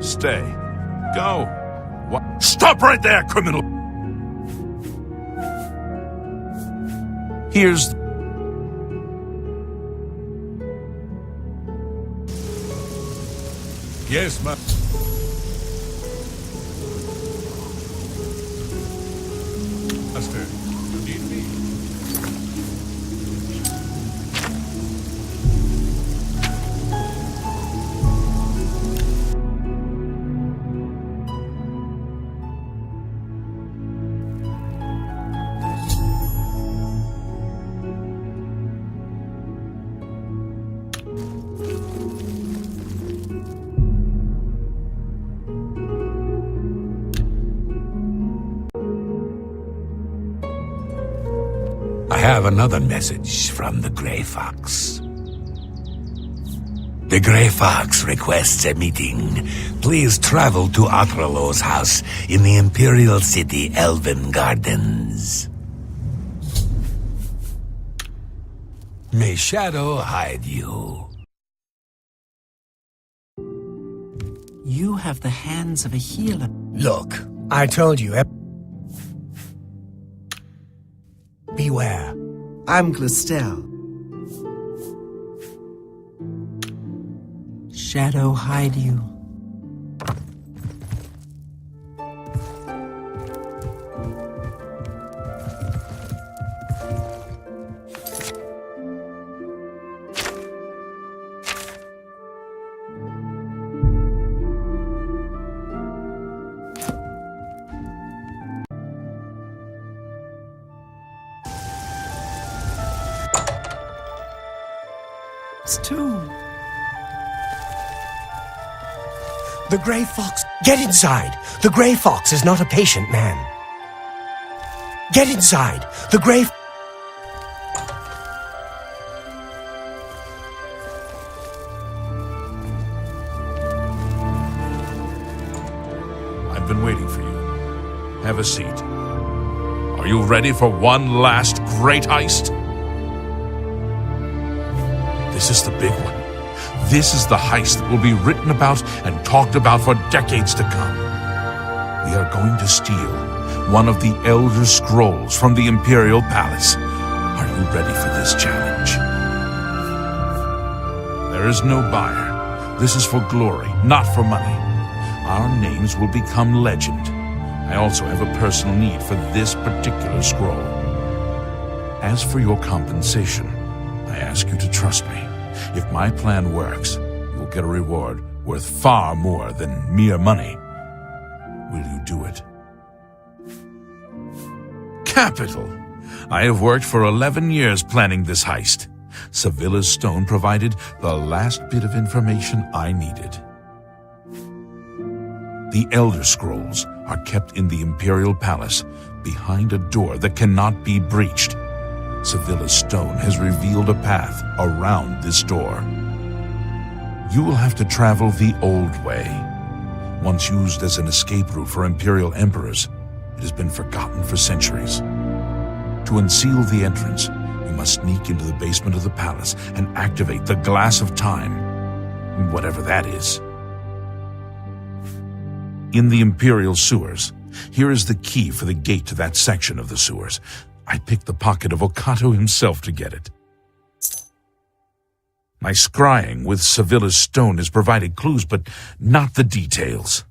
Stay. Go. What? Stop right there, criminal! Here's... Yes, ma... Master, you need me? I have another message from the Grey Fox. The Grey Fox requests a meeting. Please travel to Atralo's house in the Imperial City Elven Gardens. May shadow hide you. You have the hands of a healer. Look, I told you. Beware. I'm Glistel. Shadow hide you. Tomb. The Grey Fox. Get inside. The Grey Fox is not a patient man. Get inside. The Grey... I've been waiting for you. Have a seat. Are you ready for one last great heist? This is the big one. This is the heist that will be written about and talked about for decades to come. We are going to steal one of the Elder Scrolls from the Imperial Palace. Are you ready for this challenge? There is no buyer. This is for glory, not for money. Our names will become legend. I also have a personal need for this particular scroll. As for your compensation, I ask you to trust me. If my plan works, you will get a reward worth far more than mere money. Will you do it? Capital! I have worked for 11 years planning this heist. Sevilla's stone provided the last bit of information I needed. The Elder Scrolls are kept in the Imperial Palace, behind a door that cannot be breached. Sevilla's stone has revealed a path around this door. You will have to travel the old way. Once used as an escape route for Imperial Emperors, it has been forgotten for centuries. To unseal the entrance, you must sneak into the basement of the palace and activate the Glass of Time, whatever that is. In the Imperial sewers, here is the key for the gate to that section of the sewers. I picked the pocket of Okato himself to get it. My scrying with Sevilla's stone has provided clues, but not the details.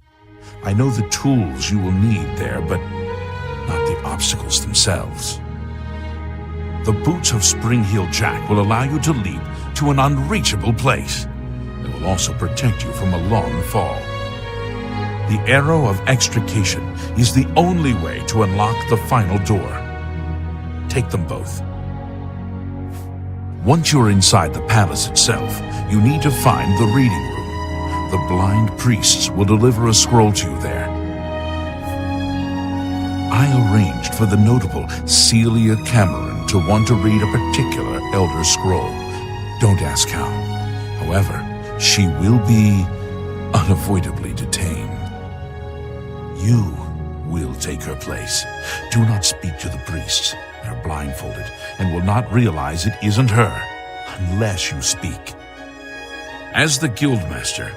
I know the tools you will need there, but not the obstacles themselves. The boots of Spring-Heel Jack will allow you to leap to an unreachable place. They will also protect you from a long fall. The Arrow of Extrication is the only way to unlock the final door. Take them both. Once you're inside the palace itself, you need to find the reading room. The blind priests will deliver a scroll to you there. I arranged for the notable Celia Cameron to want to read a particular Elder Scroll. Don't ask how. However, she will be unavoidably detained. You will take her place. Do not speak to the priests. They're blindfolded and will not realize it isn't her unless you speak. As the Guildmaster,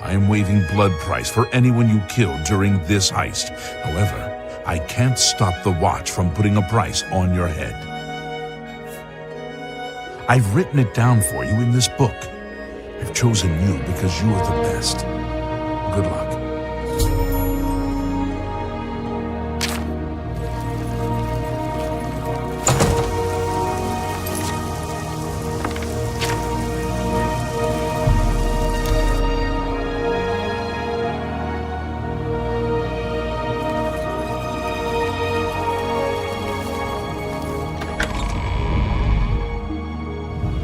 I am waiving blood price for anyone you killed during this heist. However, I can't stop the Watch from putting a price on your head. I've written it down for you in this book. I've chosen you because you are the best. Good luck.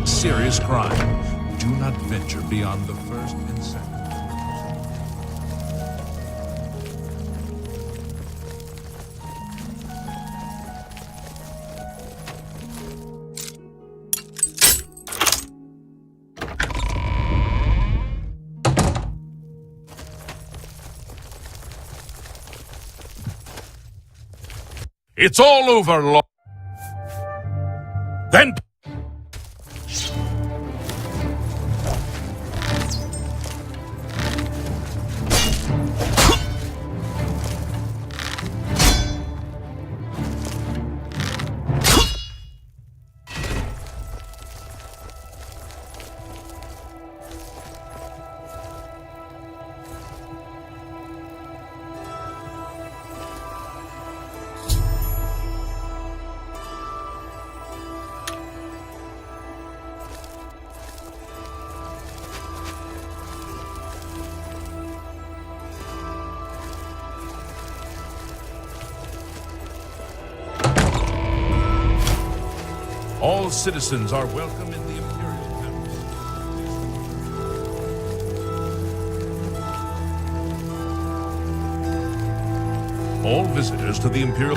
Serious crime. Do not venture beyond the first and second. It's all over, Lord. Then all citizens are welcome in the Imperial Palace. All visitors to the Imperial...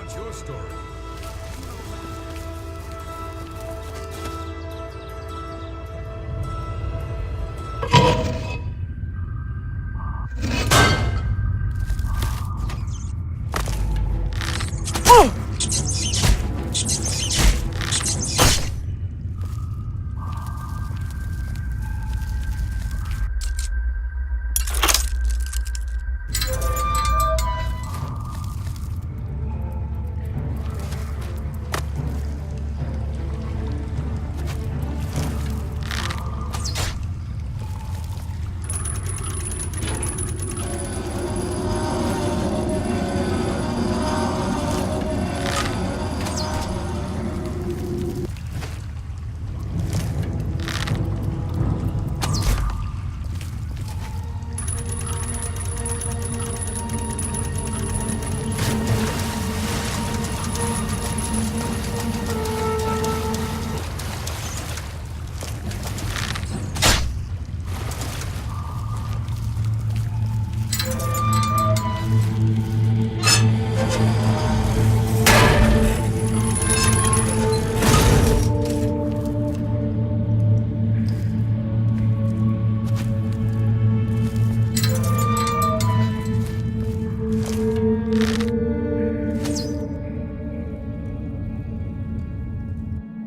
What's your story?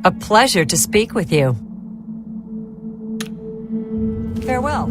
A pleasure to speak with you. Farewell.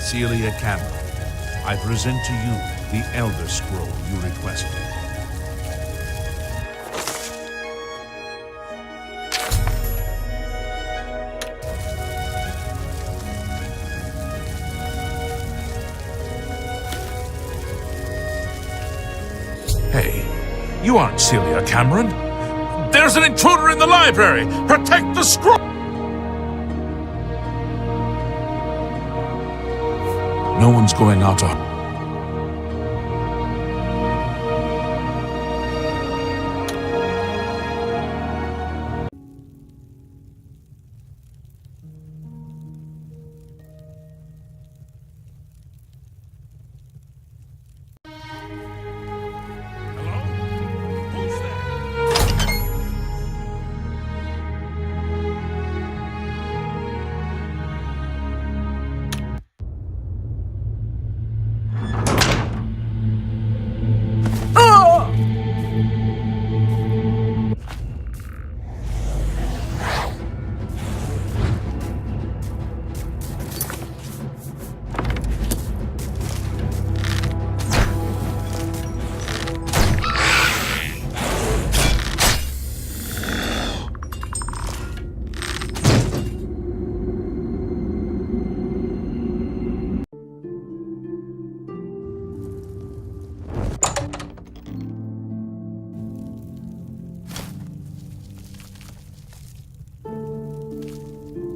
Celia Cameron, I present to you the Elder Scroll you requested. Hey, you aren't Celia Cameron. There's an intruder in the library! Protect the scroll! No one's going out to...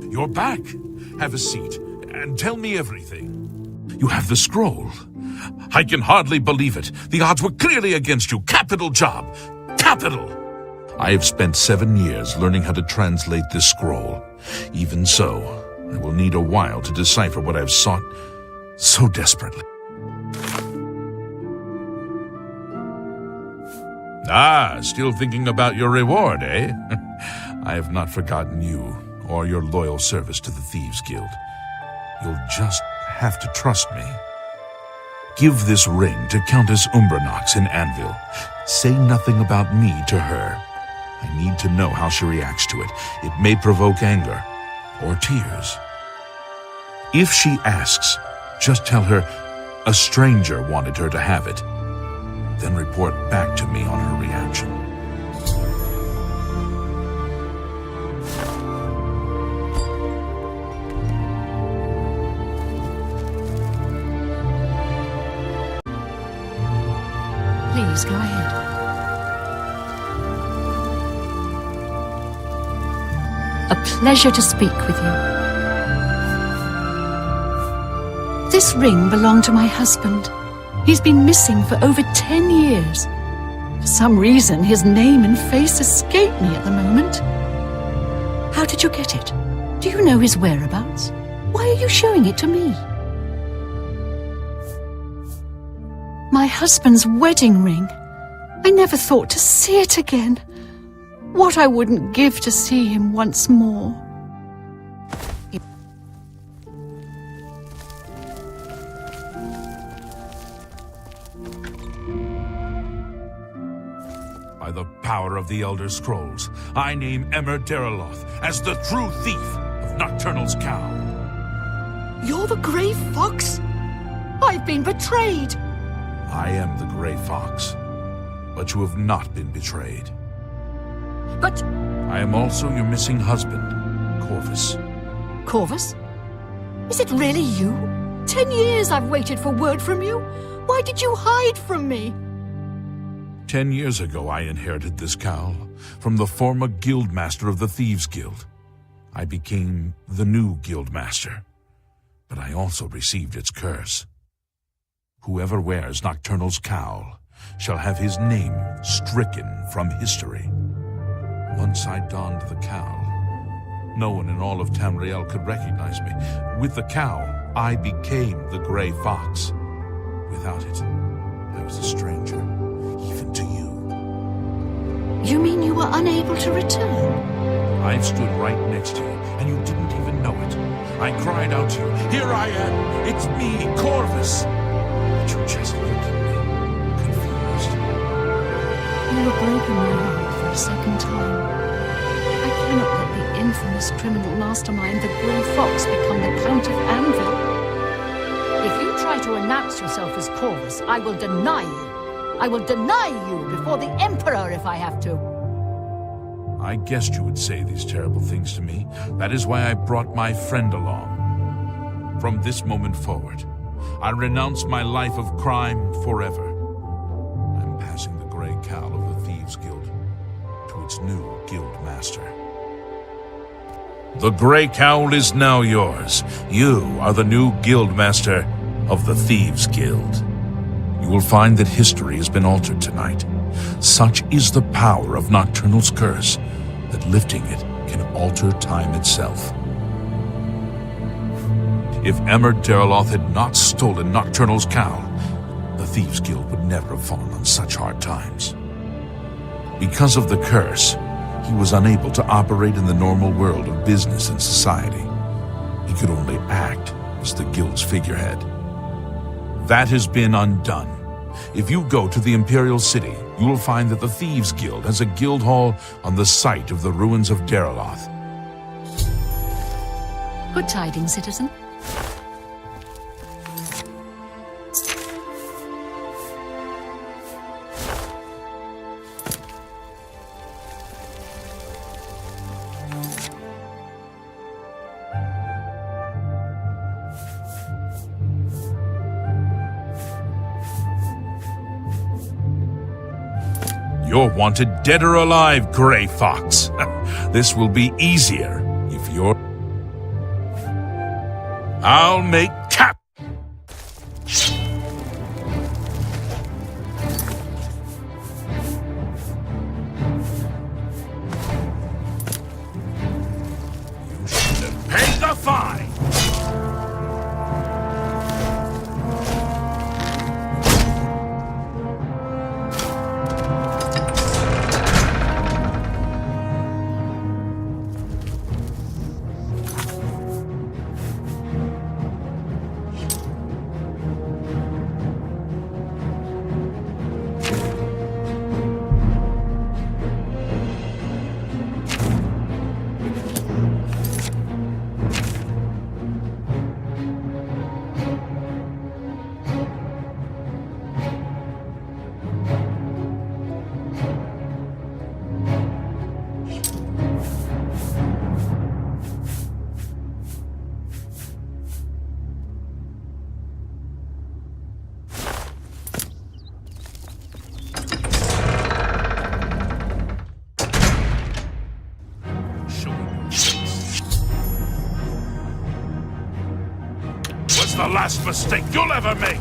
You're back. Have a seat and tell me everything. You have the scroll. I can hardly believe it. The odds were clearly against you. Capital job. Capital. I have spent 7 years learning how to translate this scroll. Even so, I will need a while to decipher what I've sought so desperately. Ah, still thinking about your reward, eh? I have not forgotten you or your loyal service to the Thieves Guild. You'll just have to trust me. Give this ring to Countess Umbranox in Anvil. Say nothing about me to her. I need to know how she reacts to it. It may provoke anger or tears. If she asks, just tell her a stranger wanted her to have it. Then report back to me on her reaction. Please, go ahead. A pleasure to speak with you. This ring belonged to my husband. He's been missing for over 10 years. For some reason, his name and face escape me at the moment. How did you get it? Do you know his whereabouts? Why are you showing it to me? My husband's wedding ring. I never thought to see it again. What I wouldn't give to see him once more. By the power of the Elder Scrolls, I name Emmer Deraloth as the true thief of Nocturnal's Cow. You're the Grey Fox? I've been betrayed! I am the Grey Fox, but you have not been betrayed. But... I am also your missing husband, Corvus. Corvus? Is it really you? 10 years I've waited for word from you. Why did you hide from me? 10 years ago, I inherited this cowl from the former guildmaster of the Thieves Guild. I became the new guildmaster, but I also received its curse. Whoever wears Nocturnal's cowl shall have his name stricken from history. Once I donned the cowl, no one in all of Tamriel could recognize me. With the cowl, I became the Grey Fox. Without it, I was a stranger, even to you. You mean you were unable to return? I stood right next to you, and you didn't even know it. I cried out to you, "Here I am! It's me, Corvus!" But you just looked at me, confused. You have broken my heart for a second time. I cannot let the infamous criminal mastermind, the Grey Fox, become the Count of Anvil. If you try to announce yourself as Corvus, I will deny you. I will deny you before the Emperor if I have to. I guessed you would say these terrible things to me. That is why I brought my friend along. From this moment forward, I renounce my life of crime forever. I'm passing the gray cowl of the Thieves Guild to its new guild master. The gray cowl is now yours. You are the new guild master of the Thieves Guild. You will find that history has been altered tonight. Such is the power of Nocturnal's curse that lifting it can alter time itself. If Emmer Derloth had not stolen Nocturnal's cowl, the Thieves Guild would never have fallen on such hard times. Because of the curse, he was unable to operate in the normal world of business and society. He could only act as the Guild's figurehead. That has been undone. If you go to the Imperial City, you will find that the Thieves Guild has a guild hall on the site of the ruins of Derloth. Good tidings, citizen. You're wanted dead or alive, Gray Fox. This will be easier if you're... I'll make cap! You should have paid the fine! Was the last mistake you'll ever make!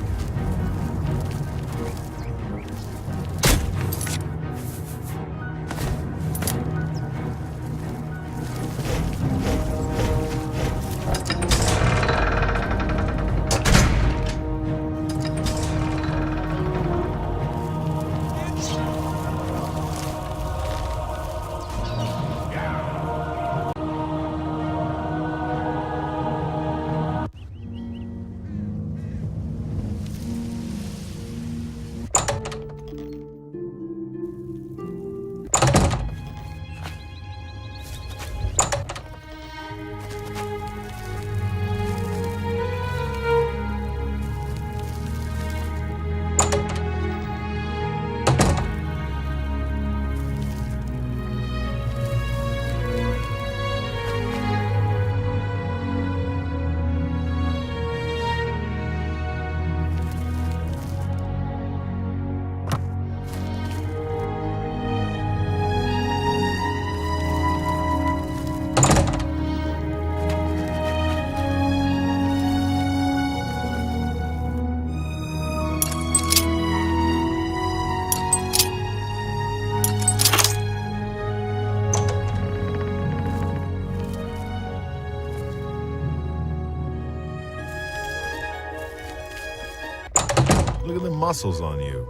Look at the muscles on you.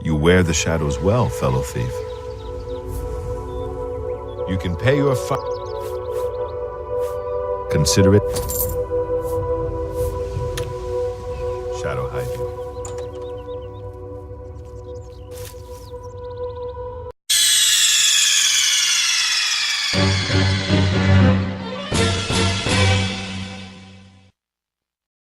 You wear the shadows well, fellow thief. You can pay your fine. Consider it. Shadow hide you.